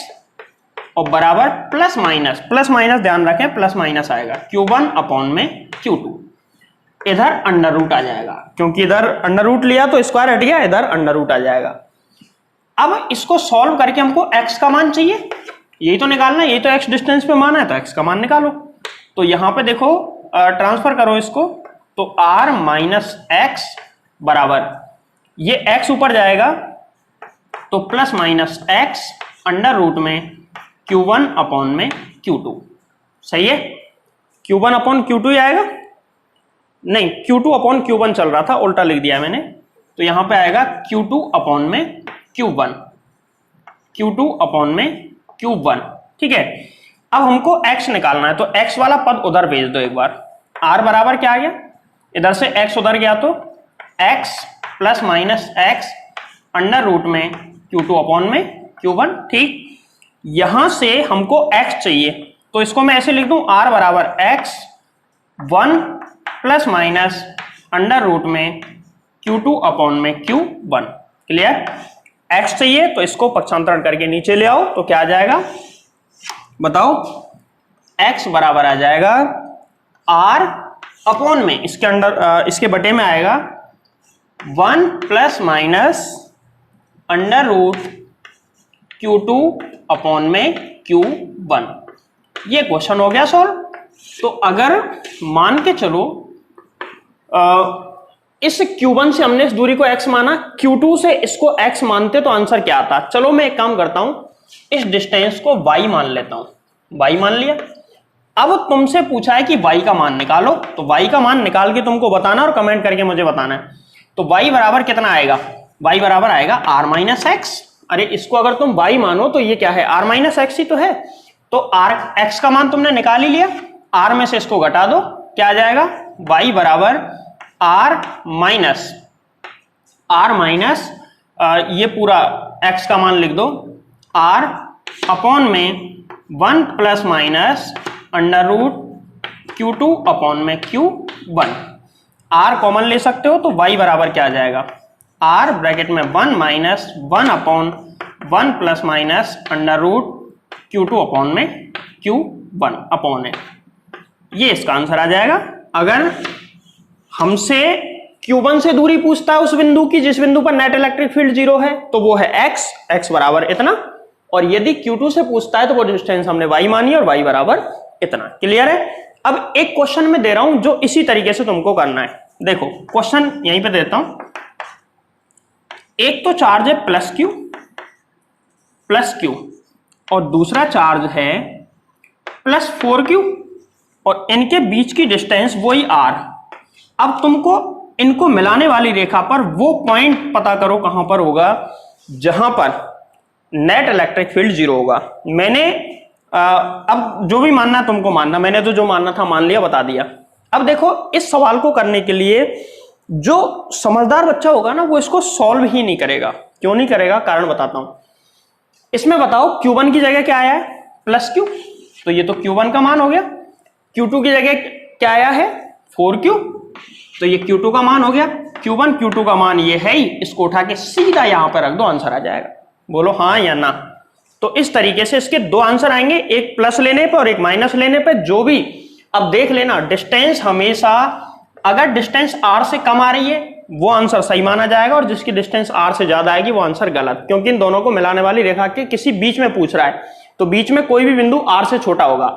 और बराबर प्लस माइनस ध्यान रखें, प्लस माइनस आएगा Q1 अपॉन में Q2। इधर अंडर रूट आ जाएगा, क्योंकि इधर अंडर रूट लिया तो स्क्वायर हट गया, इधर अंडर रूट आ जाएगा। अब इसको सॉल्व करके हमको x का मान चाहिए, यही तो निकालना है, यही तो x डिस्टेंस पे मान है, तो x का मान निकालो। तो यहां पे देखो ट्रांसफर करो इसको, तो r माइनस एक्स बराबर, ये x ऊपर जाएगा तो plus minus x under root में Q1 अपॉन में Q2। सही है, Q1 अपॉन Q2 ही आएगा, नहीं Q2 अपॉन Q1 चल रहा था, उल्टा लिख दिया मैंने, तो यहां पे आएगा Q2 अपॉन में Q1, Q2 अपॉन में Q1। ठीक है, अब हमको x निकालना है, तो x वाला पद उधर भेज दो एक बार। r बराबर क्या आ गया, इधर से x उधर गया तो x plus minus x under root में Q2 अपॉन में Q1। ठीक, यहां से हमको x चाहिए, तो इसको मैं ऐसे लिख दूं, r बराबर x 1 plus minus under root में Q2 अपॉन में Q1। क्लियर, x चाहिए तो इसको पक्षांतरण करके नीचे ले आओ, तो क्या आ जाएगा बताओ, x बराबर आ जाएगा r अपॉन में, इसके अंडर इसके बटे में आएगा 1 plus minus under root Q2 upon में Q1। ये क्वेश्चन हो गया सॉल्व। तो अगर मान के चलो इस Q1 से हमने इस दूरी को x माना, Q2 से इसको x मानते तो आंसर क्या आता। चलो मैं एक काम करता हूं, इस डिस्टेंस को y मान लेता हूं, y मान लिया। अब तुमसे पूछा है कि y का मान निकालो, तो y का मान निकाल के तुमको बताना और कमेंट करके मुझे बताना है। तो y बराबर कितना आएगा, y बराबर आएगा r माइनस एक्स। अरे इसको अगर तुम y मानो तो ये क्या है, r माइनस एक्स ही तो है। तो r x का मान तुमने निकाल ही लिया, r में से इसको घटा दो, क्या आ जाएगा, y बराबर r माइनस ये पूरा x का मान लिख दो, r अपॉन में 1 plus minus under root Q2 upon में Q1। r कॉमन ले सकते हो, तो y बराबर क्या आ जाएगा, r ब्रैकेट में 1 minus 1 upon 1 plus minus under root Q2 upon में Q1 अपॉन है। ये इसका आंसर आ जाएगा। अगर हमसे Q1 से दूरी पूछता है उस बिंदु की जिस बिंदु पर नेट इलेक्ट्रिक फील्ड 0 है, तो वो है x बराबर इतना, और यदि Q2 से पूछता है तो वो डिस्टेंस हमने y मानी और y बराबर इतना। क्लियर है। अब एक क्वेश्चन में दे रहा हूं जो इसी तरीके से तुमको करना है। देखो क्वेश्चन यहीं पे देता हूं, एक तो चार्ज है प्लस Q और दूसरा चार्ज है प्लस 4Q और इनके बीच की डिस्टेंस वही r। अब तुमको इनको मिलाने वाली रेखा पर वो पॉइंट पता करो कहां पर होगा जहां पर नेट इलेक्ट्रिक फील्ड 0 होगा। मैंने अब जो भी मानना तुमको मानना, मैंने तो जो मानना था मान लिया, बता दिया। अब देखो इस सवाल को करने के लिए जो समझदार बच्चा होगा ना वो इसको सॉल्व ही नहीं करेगा। क्यों नहीं करेगा, कारण बताता हूं। इसमें बताओ Q1 की जगह क्या आया है, प्लस Q, तो ये तो Q1 का मान हो गया। Q2 की जगह क्या आया है, 4Q, तो ये Q2 का मान हो गया। Q1 Q2 का मान ये है ही, इसको उठा के सीधा यहां पर रख दो, आंसर आ जाएगा। बोलो हाँ या ना। तो इस तरीके से इसके दो आंसर आएंगे, एक प्लस लेने पे और एक माइनस लेने पे, जो भी। अब देख लेना डिस्टेंस हमेशा, अगर डिस्टेंस r से कम आ रही है वो आंसर सही माना जाएगा, और जिसकी डिस्टेंस r से ज्यादा आएगी वो आंसर गलत, क्योंकि इन दोनों को मिलाने वाली रेखा के किसी बीच में पूछ रहा है, तो बीच में कोई भी बिंदु r से छोटा होगा।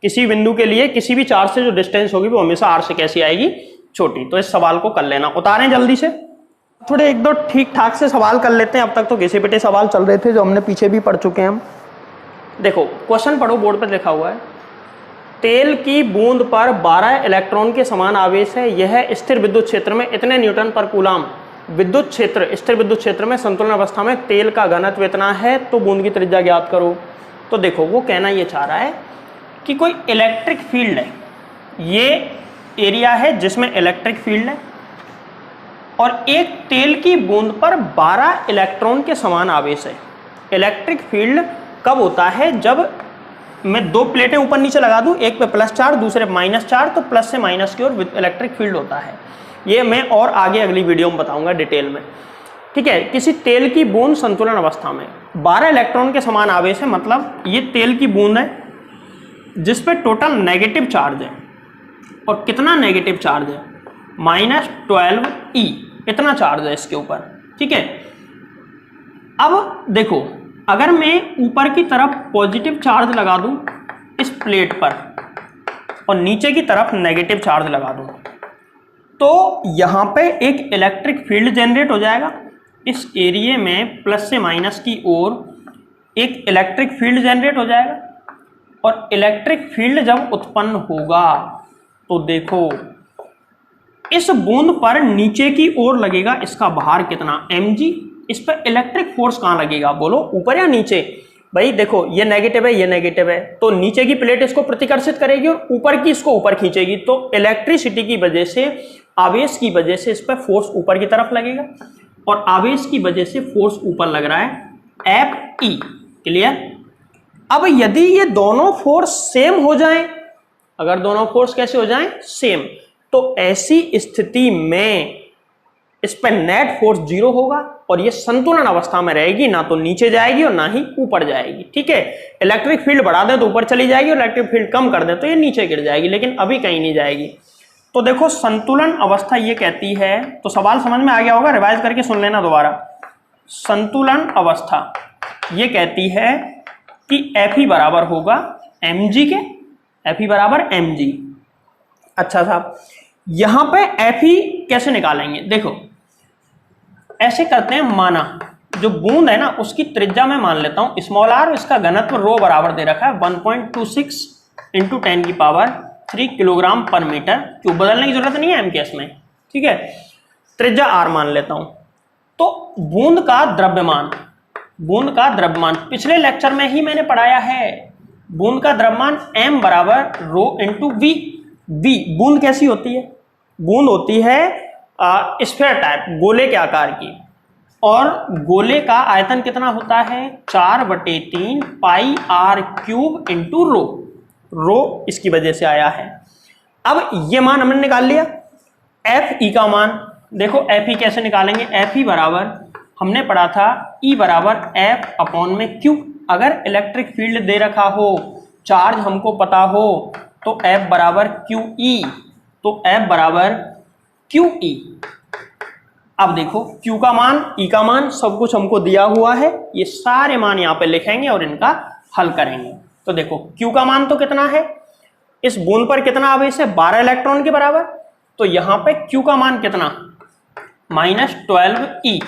किसी बिंदु के लिए किसी भी चार्ज से जो डिस्टेंस होगी वो हमेशा r से कैसी आएगी, छोटी। तो इस सवाल को कर लेना। उतारें जल्दी से, थोड़े एक दो ठीक ठाक से सवाल कर लेते हैं। अब तक तो घिसे पिटे सवाल चल रहे थे जो हमने पीछे भी पढ़ चुके हैं हम। देखो क्वेश्चन पढ़ो, बोर्ड पर लिखा हुआ है, तेल की बूंद पर 12 इलेक्ट्रॉन के समान आवेश है, यह स्थिर विद्युत क्षेत्र में इतने न्यूटन पर कूलाम। विद्युत क्षेत्र, स्थिर विद्युत क्षेत्र में संतुलन अवस्था में तेल का घनत्व इतना है, तो बूंद की त्रिज्या ज्ञात करो। तो देखो वो कहना ये चाह रहा है कि कोई इलेक्ट्रिक फील्ड है, ये एरिया है जिसमें इलेक्ट्रिक फील्ड है, और एक तेल की बूंद पर 12 इलेक्ट्रॉन के समान आवेश है। इलेक्ट्रिक फील्ड कब होता है, जब मैं दो प्लेटें ऊपर नीचे लगा दूं, एक पे प्लस चार्ज दूसरे पे माइनस चार्ज, तो प्लस से माइनस की ओर इलेक्ट्रिक फील्ड होता है। ये मैं और आगे अगली वीडियो में बताऊंगा डिटेल में। ठीक है, किसी तेल की बूंद संतुलन अवस्था में 12 इलेक्ट्रॉन के समान आवेश है, मतलब ये तेल की बूंद है जिसपे टोटल नेगेटिव चार्ज है। और कितना नेगेटिव चार्ज है, -12e, इतना चार्ज है इसके ऊपर। ठीक है, अब देखो अगर मैं ऊपर की तरफ पॉजिटिव चार्ज लगा दूं इस प्लेट पर और नीचे की तरफ नेगेटिव चार्ज लगा दूं, तो यहां पे एक इलेक्ट्रिक फील्ड जनरेट हो जाएगा। इस एरिया में प्लस से माइनस की ओर एक इलेक्ट्रिक फील्ड जनरेट हो जाएगा, और इलेक्ट्रिक फील्ड जब उत्पन्न होगा तो देखो इस बूंद पर नीचे की ओर लगेगा इसका भार कितना, mg। इस पर इलेक्ट्रिक फोर्स कहां लगेगा, बोलो ऊपर या नीचे। भाई देखो ये नेगेटिव है, ये नेगेटिव है, तो नीचे की प्लेट इसको प्रतिकर्षित करेगी और ऊपर की इसको ऊपर खींचेगी, तो इलेक्ट्रिसिटी की वजह से, आवेश की वजह से इस पर फोर्स ऊपर की तरफ लगेगा, और आवेश की वजह से फोर्स ऊपर लग रहा है Fe। क्लियर। अब यदि ये दोनों फोर्स सेम हो जाएं, अगर दोनों फोर्स कैसे हो जाएं, सेम, तो ऐसी स्थिति में इस पर नेट फोर्स 0 होगा और ये संतुलन अवस्था में रहेगी, ना तो नीचे जाएगी और ना ही ऊपर जाएगी। ठीक है, इलेक्ट्रिक फील्ड बढ़ा दें तो ऊपर चली जाएगी और इलेक्ट्रिक फील्ड कम कर दें तो ये नीचे गिर जाएगी, लेकिन अभी कहीं नहीं जाएगी। तो देखो संतुलन अवस्था ये कहती है, तो सवाल समझ में आ गया होगा, रिवाइज करके सुन लेना दोबारा। संतुलन अवस्था ये कहती है कि Fe बराबर होगा mg के, Fe बराबर mg। अच्छा साहब, यहां पे Fe कैसे निकालेंगे, देखो ऐसे करते हैं, माना जो बूंद है ना उसकी त्रिज्या मैं मान लेता हूं स्मॉल r, इसका घनत्व रो बराबर दे रखा है 1.26 इंटू 10 की पावर 3 किलोग्राम पर मीटर क्यूब, बदलने की जरूरत नहीं है एमकेएस में। ठीक है, त्रिज्या r मान लेता हूं। तो बूंद का द्रव्यमान, बूंद का द्रव्यमान पिछले लेक्चर में ही मैंने पढ़ाया है, बूंद का द्रव्यमान m बराबर रो इंटू वी। बूंद कैसी होती है, बूंद होती है स्फीयर टाइप, गोले के आकार की, और गोले का आयतन कितना होता है 4/3 पाई r क्यूब इंटू रो, रो इसकी वजह से आया है। अब ये मान हमने निकाल लिया। Fe का मान देखो, Fe कैसे निकालेंगे, Fe बराबर हमने पढ़ा था E बराबर F अपॉन में Q। अगर इलेक्ट्रिक फील्ड दे रखा हो, चार्ज हमको पता हो, तो F बराबर QE, तो F बराबर QE। अब देखो Q का मान, E का मान सब कुछ हमको दिया हुआ है, ये सारे मान यहाँ पे लिखेंगे और इनका हल करेंगे। तो देखो Q का मान तो कितना है, इस बूंद पर कितना आवेश है 12 इलेक्ट्रॉन के बराबर, तो यहाँ पे Q का मान कितना -12E,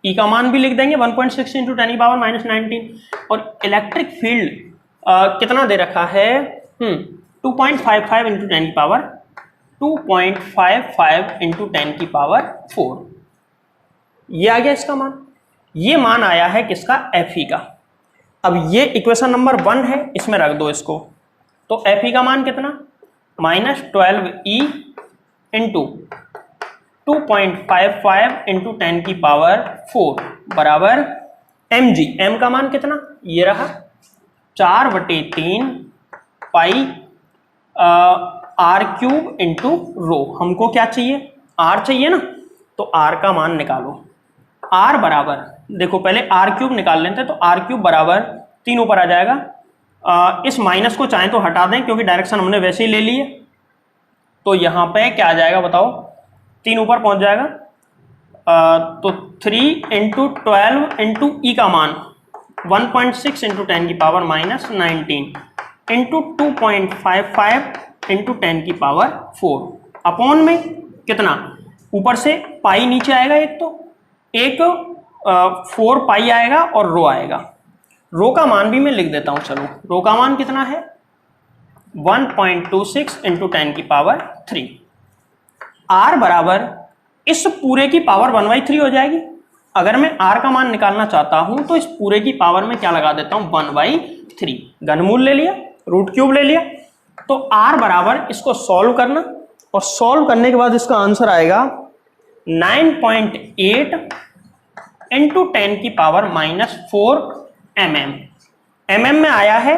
E का मान भी लिख देंगे 1.6 इंटू 10 की पावर -19, और इलेक्ट्रिक फील्ड कितना दे रखा है 2.55 इंटू 10 की पावर 2.55 इंटू 10 की पावर 4, ये आ गया इसका मान। ये मान आया है किसका, Fe का। अब ये इक्वेशन नंबर 1 है, इसमें रख दो इसको, तो Fe का मान कितना -12E इंटू 2.55 इंटू 10 की पावर 4 बराबर mg। m का मान कितना, ये रहा 4/3 पाई r क्यूब इंटू रो। हमको क्या चाहिए, r चाहिए ना, तो r का मान निकालो। r बराबर, देखो पहले r क्यूब निकाल लेते हैं, तो r क्यूब बराबर 3 ऊपर आ जाएगा, इस माइनस को चाहें तो हटा दें क्योंकि डायरेक्शन हमने वैसे ही ले ली है, तो यहाँ पे क्या आ जाएगा बताओ, 3 ऊपर पहुंच जाएगा, तो 3 इंटू 12 इंटू ई का मान 1.6 इंटू 10 की पावर -19 इंटू 2.55 इंटू 10 की पावर 4 अपॉन में कितना, ऊपर से पाई नीचे आएगा, एक 4 पाई आएगा और रो आएगा। रो का मान भी मैं लिख देता हूं, चलो रो का मान कितना है 1.26 इंटू 10 की पावर 3। r बराबर इस पूरे की पावर 1/3 हो जाएगी। अगर मैं r का मान निकालना चाहता हूं तो इस पूरे की पावर में क्या लगा देता हूं 1/3, घनमूल ले लिया, रूट क्यूब ले लिया, तो r बराबर इसको सॉल्व करना, और सॉल्व करने के बाद इसका आंसर आएगा 9.8 इंटू 10 की पावर -4 mm में आया है।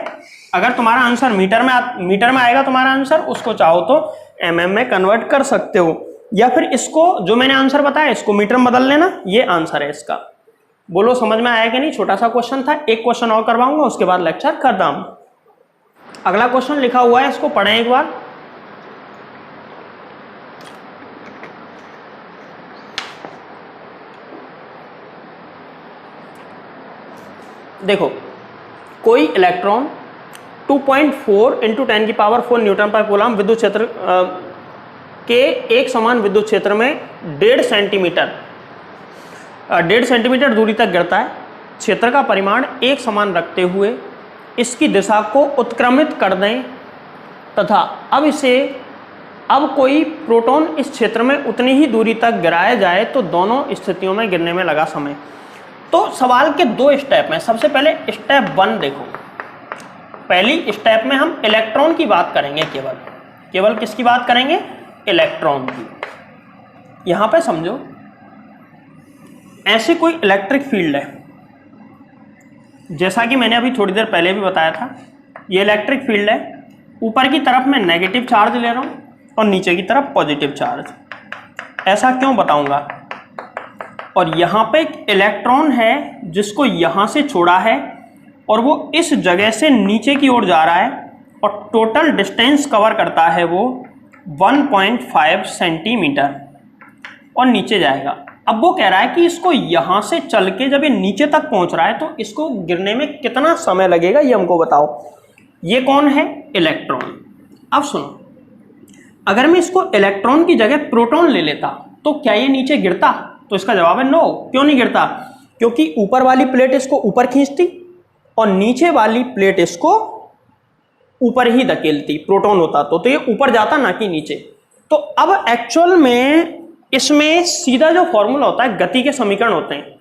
अगर तुम्हारा आंसर मीटर में आएगा तुम्हारा आंसर, उसको चाहो तो mm में कन्वर्ट कर सकते हो, या फिर इसको जो मैंने आंसर बताया इसको मीटर में बदल लेना, ये आंसर है इसका। बोलो समझ में आया कि नहीं, छोटा सा क्वेश्चन था, एक क्वेश्चन और करवाऊंगा उसके बाद लेक्चर खत्म। अगला क्वेश्चन लिखा हुआ है, इसको पढ़ें एक बार। देखो कोई इलेक्ट्रॉन 2.4 इंटू 10 की पावर 4 न्यूटन पर कूलम विद्युत क्षेत्र के एक समान विद्युत क्षेत्र में 1.5 सेंटीमीटर दूरी तक गिरता है। क्षेत्र का परिमाण एक समान रखते हुए इसकी दिशा को उत्क्रमित कर दें तथा अब कोई प्रोटॉन इस क्षेत्र में उतनी ही दूरी तक गिराया जाए तो दोनों स्थितियों में गिरने में लगा समय। तो सवाल के दो स्टेप हैं। सबसे पहले स्टेप 1 देखो। पहली स्टेप में हम इलेक्ट्रॉन की बात करेंगे, केवल किसकी बात करेंगे? इलेक्ट्रॉन की। यहां पे समझो, ऐसे कोई इलेक्ट्रिक फील्ड है, जैसा कि मैंने अभी थोड़ी देर पहले भी बताया था। ये इलेक्ट्रिक फील्ड है, ऊपर की तरफ मैं नेगेटिव चार्ज ले रहा हूं और नीचे की तरफ पॉजिटिव चार्ज। ऐसा क्यों बताऊंगा। और यहां पे एक इलेक्ट्रॉन है जिसको यहां से छोड़ा है और वो इस जगह से नीचे की ओर जा रहा है और टोटल डिस्टेंस कवर करता है वो 1.5 सेंटीमीटर और नीचे जाएगा। अब वो कह रहा है कि इसको यहां से चल के जब ये नीचे तक पहुंच रहा है तो इसको गिरने में कितना समय लगेगा, ये हमको बताओ। ये कौन है? इलेक्ट्रॉन। अब सुनो, अगर मैं इसको इलेक्ट्रॉन की जगह प्रोटॉन ले लेता तो क्या ये नीचे गिरता? तो इसका जवाब है नो। क्यों नहीं गिरता? क्योंकि ऊपर वाली प्लेट इसको ऊपर खींचती और नीचे वाली प्लेट इसको ऊपर ही धकेलती। प्रोटॉन होता तो ये ऊपर जाता, ना कि नीचे। तो अब एक्चुअल में इसमें सीधा जो फॉर्मूला होता है, गति के समीकरण होते हैं,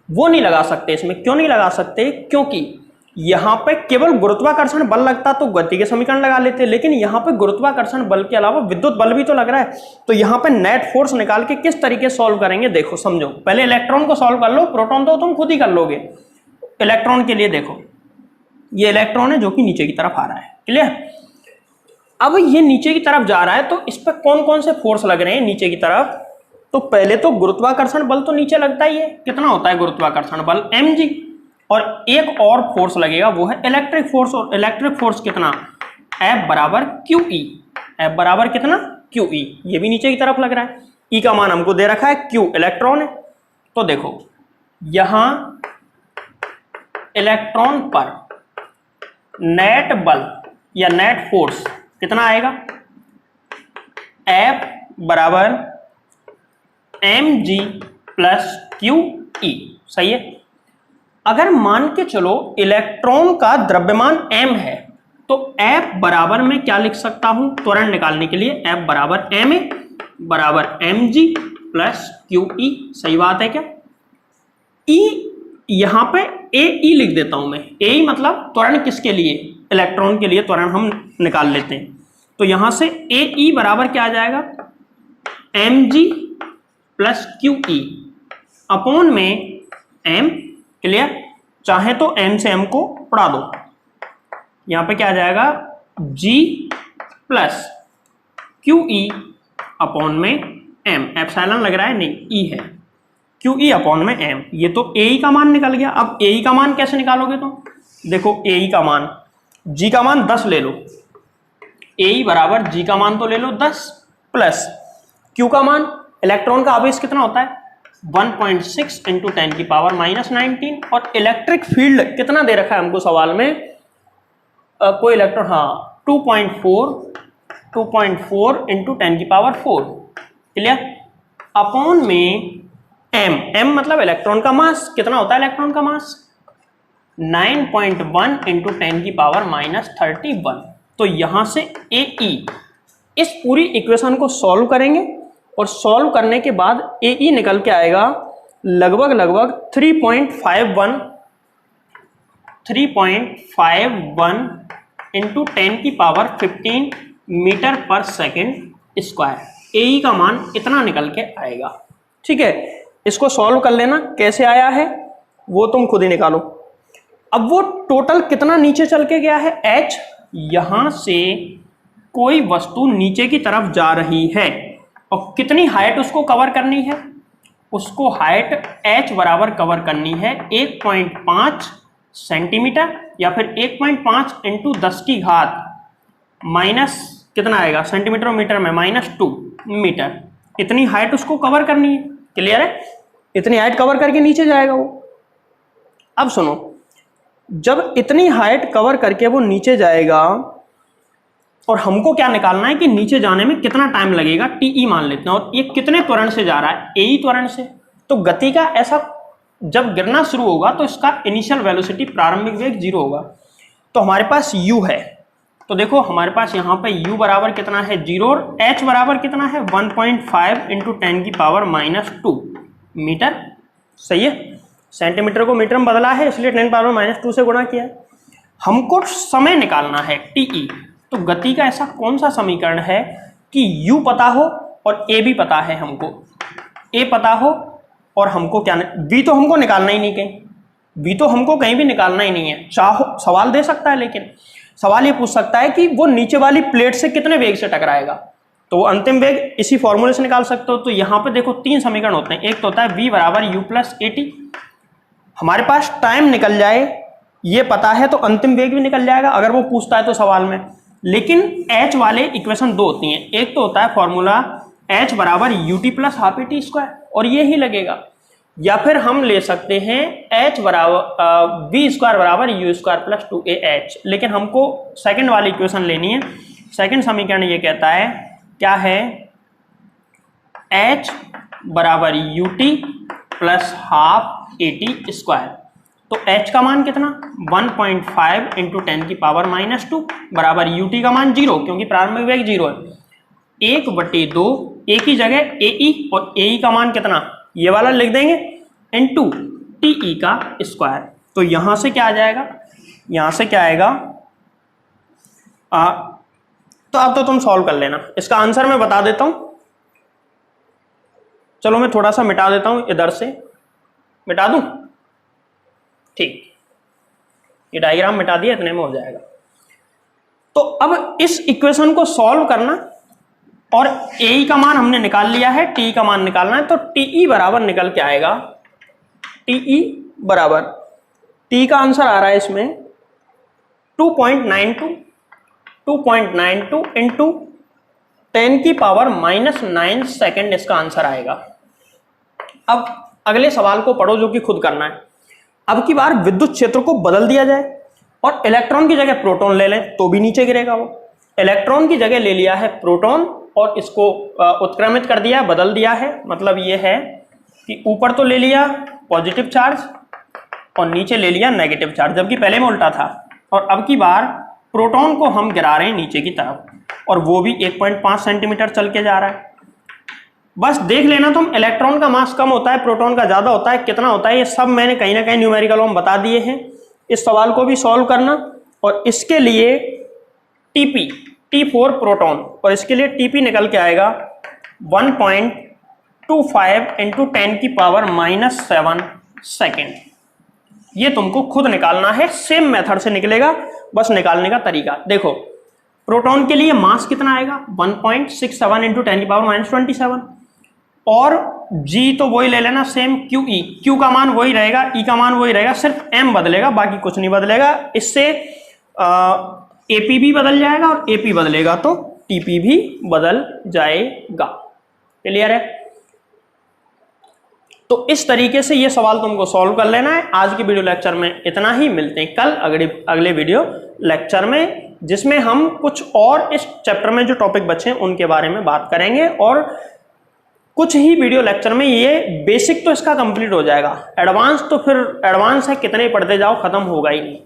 वो नहीं लगा सकते इसमें। क्यों नहीं लगा सकते? क्योंकि यहां पे केवल गुरुत्वाकर्षण बल लगता तो गति के समीकरण लगा लेते, लेकिन यहां पे गुरुत्वाकर्षण बल के अलावा विद्युत बल भी तो लग रहा है। तो यहां पे नेट फोर्स निकाल के किस तरीके सॉल्व करेंगे, देखो समझो। पहले इलेक्ट्रॉन को सॉल्व कर लो, प्रोटॉन तो तुम खुद ही कर लोगे। इलेक्ट्रॉन के लिए देखो, ये इलेक्ट्रॉन है जो कि नीचे की तरफ आ रहा है, क्लियर। अब ये नीचे की तरफ जा रहा है तो इस पर कौन कौन से फोर्स लग रहे हैं नीचे की तरफ? तो पहले तो गुरुत्वाकर्षण बल तो नीचे लगता ही है। कितना होता है गुरुत्वाकर्षण बल? mg। और एक और फोर्स लगेगा, वो है इलेक्ट्रिक फोर्स। और इलेक्ट्रिक फोर्स कितना? F बराबर QE। F बराबर कितना? QE। ये भी नीचे की तरफ लग रहा है। E का मान हमको दे रखा है, Q इलेक्ट्रॉन है। तो देखो यहां इलेक्ट्रॉन पर नेट बल या नेट फोर्स कितना आएगा? F बराबर mg प्लस QE। सही है। अगर मान के चलो इलेक्ट्रॉन का द्रव्यमान m है तो F बराबर मैं क्या लिख सकता हूं त्वरण निकालने के लिए? F बराबर ma बराबर mg प्लस QE। सही बात है क्या? E यहां पे AE लिख देता हूं मैं। AE मतलब त्वरण किसके लिए? इलेक्ट्रॉन के लिए त्वरण हम निकाल लेते हैं। तो यहां से AE बराबर क्या आ जाएगा? mg प्लस QE अपॉन में m। क्लियर। चाहे तो m से m को उड़ा दो, यहां पे क्या आ जाएगा? g प्लस QE अपॉन में m। एप्सिलॉन लग रहा है, नहीं E है। QE अपॉन में m। ये तो AE का मान निकल गया। अब AE का मान कैसे निकालोगे? तो देखो AE का मान, G का मान 10 ले लो। AE बराबर G का मान तो ले लो 10 प्लस Q का मान, इलेक्ट्रॉन का आवेश कितना होता है? 1.6 इंटू 10 की पावर -19। और इलेक्ट्रिक फील्ड कितना दे रखा है हमको सवाल में? कोई इलेक्ट्रॉन, हाँ 2.4 इंटू 10 की पावर 4। क्लियर। अपॉन में m मतलब इलेक्ट्रॉन का मास। कितना होता है इलेक्ट्रॉन का मास? 9.1 इंटू 10 की पावर -31। तो यहां से AE, इस पूरी इक्वेशन को सॉल्व करेंगे और सॉल्व करने के बाद AE निकल के आएगा लगभग 3.51 इंटू 10 की पावर 15 मीटर पर सेकेंड स्क्वायर। AE का मान इतना निकल के आएगा। ठीक है, इसको सॉल्व कर लेना। कैसे आया है वो तुम खुद ही निकालो। अब वो टोटल कितना नीचे चल के गया है? H। यहां से कोई वस्तु नीचे की तरफ जा रही है और कितनी हाइट उसको कवर करनी है? उसको हाइट h बराबर कवर करनी है 1.5 सेंटीमीटर या फिर 1.5 इंटू 10 की घात माइनस कितना आएगा सेंटीमीटर और मीटर में -2 मीटर। इतनी हाइट उसको कवर करनी है। क्लियर है? इतनी हाइट कवर करके नीचे जाएगा वो। अब सुनो, जब इतनी हाइट कवर करके वो नीचे जाएगा और हमको क्या निकालना है कि नीचे जाने में कितना टाइम लगेगा, TE मान लेते हैं। और ये कितने त्वरण से जा रहा है? AE त्वरण से। तो गति का ऐसा जब गिरना शुरू होगा तो इसका इनिशियल वेलोसिटी प्रारंभिक वेग 0 होगा। तो हमारे पास u है, तो देखो हमारे पास यहाँ पे u बराबर कितना है 0 और h बराबर कितना है 1.5 इंटू 10 की पावर -2 मीटर। सही है, सेंटीमीटर को मीटर में बदला है इसलिए 10 पावर -2 से गुणा किया है। हमको समय निकालना है टी। तो गति का ऐसा कौन सा समीकरण है कि u पता हो और a भी पता है, हमको a पता हो और हमको क्या b तो हमको निकालना ही नहीं, कहीं b तो हमको कहीं भी निकालना ही नहीं है। चाहो सवाल दे सकता है, लेकिन सवाल ये पूछ सकता है कि वो नीचे वाली प्लेट से कितने वेग से टकराएगा, तो वो अंतिम वेग इसी फॉर्मूले से निकाल सकते हो। तो यहाँ पे देखो 3 समीकरण होते हैं। एक तो होता है v बराबर u प्लस ए टी, हमारे पास टाइम निकल जाए ये पता है तो अंतिम वेग भी निकल जाएगा अगर वो पूछता है तो सवाल में। लेकिन h वाले इक्वेशन 2 होती हैं, एक तो होता है फॉर्मूला h बराबर U T plus half A T square और ये ही लगेगा, या फिर हम ले सकते हैं h बराबर v स्क्वायर बराबर यू स्क्वायर प्लस 2ah, लेकिन हमको सेकंड वाली इक्वेशन लेनी है। सेकंड समीकरण ये कहता है क्या है, h बराबर U T plus half A T square. तो h का मान कितना 1.5 इंटू 10 की पावर -2 बराबर ut का मान 0, क्योंकि प्रारंभिक वेग 0 है। 1/2 a की जगह ae और ae का मान कितना ये वाला लिख देंगे इंटू टी का स्क्वायर। तो यहां से क्या आ जाएगा, यहां से क्या आएगा तो अब तो तुम सॉल्व कर लेना। इसका आंसर मैं बता देता हूं, चलो मैं थोड़ा सा मिटा देता हूं, इधर से मिटा दूं, ठीक, ये डायग्राम मिटा दिया, इतने में हो जाएगा। तो अब इस इक्वेशन को सॉल्व करना और ए का मान हमने निकाल लिया है, टी का मान निकालना है। तो टी बराबर निकल के आएगा, टी बराबर, टी का आंसर आ रहा है इसमें 2.92 इंटू 10 की पावर -9 सेकेंड इसका आंसर आएगा। अब अगले सवाल को पढ़ो जो कि खुद करना है। अब की बार विद्युत क्षेत्र को बदल दिया जाए और इलेक्ट्रॉन की जगह प्रोटॉन ले लें तो भी नीचे गिरेगा। वो इलेक्ट्रॉन की जगह ले लिया है प्रोटॉन और इसको उत्क्रमित कर दिया, बदल दिया है। मतलब ये है कि ऊपर तो ले लिया पॉजिटिव चार्ज और नीचे ले लिया नेगेटिव चार्ज, जबकि पहले में उल्टा था। और अब की बार प्रोटॉन को हम गिरा रहे हैं नीचे की तरफ और वो भी 1.5 सेंटीमीटर चल के जा रहा है। बस देख लेना तुम, इलेक्ट्रॉन का मास कम होता है, प्रोटॉन का ज्यादा होता है, कितना होता है ये सब मैंने कहीं ना कहीं न्यूमेरिकल में बता दिए हैं। इस सवाल को भी सॉल्व करना और इसके लिए टीपी T4 प्रोटॉन और इसके लिए टीपी निकल के आएगा 1.25 इंटू 10 की पावर -7 सेकेंड। ये तुमको खुद निकालना है, सेम मेथड से निकलेगा, बस निकालने का तरीका देखो। प्रोटॉन के लिए मास कितना आएगा 1.67 इंटू 10 की पावर -27 और G तो वही ले लेना सेम, QE, Q का मान वही रहेगा, E का मान वही रहेगा, सिर्फ M बदलेगा, बाकी कुछ नहीं बदलेगा। इससे AP भी बदल जाएगा और AP बदलेगा तो TP भी बदल जाएगा। क्लियर है? तो इस तरीके से ये सवाल तुमको सॉल्व कर लेना है। आज की वीडियो लेक्चर में इतना ही, मिलते हैं कल अगले वीडियो लेक्चर में, जिसमें हम कुछ और इस चैप्टर में जो टॉपिक बचे हैं उनके बारे में बात करेंगे और कुछ ही वीडियो लेक्चर में ये बेसिक तो इसका कंप्लीट हो जाएगा, एडवांस तो फिर एडवांस है, कितने पढ़ते जाओ खत्म होगा ही नहीं।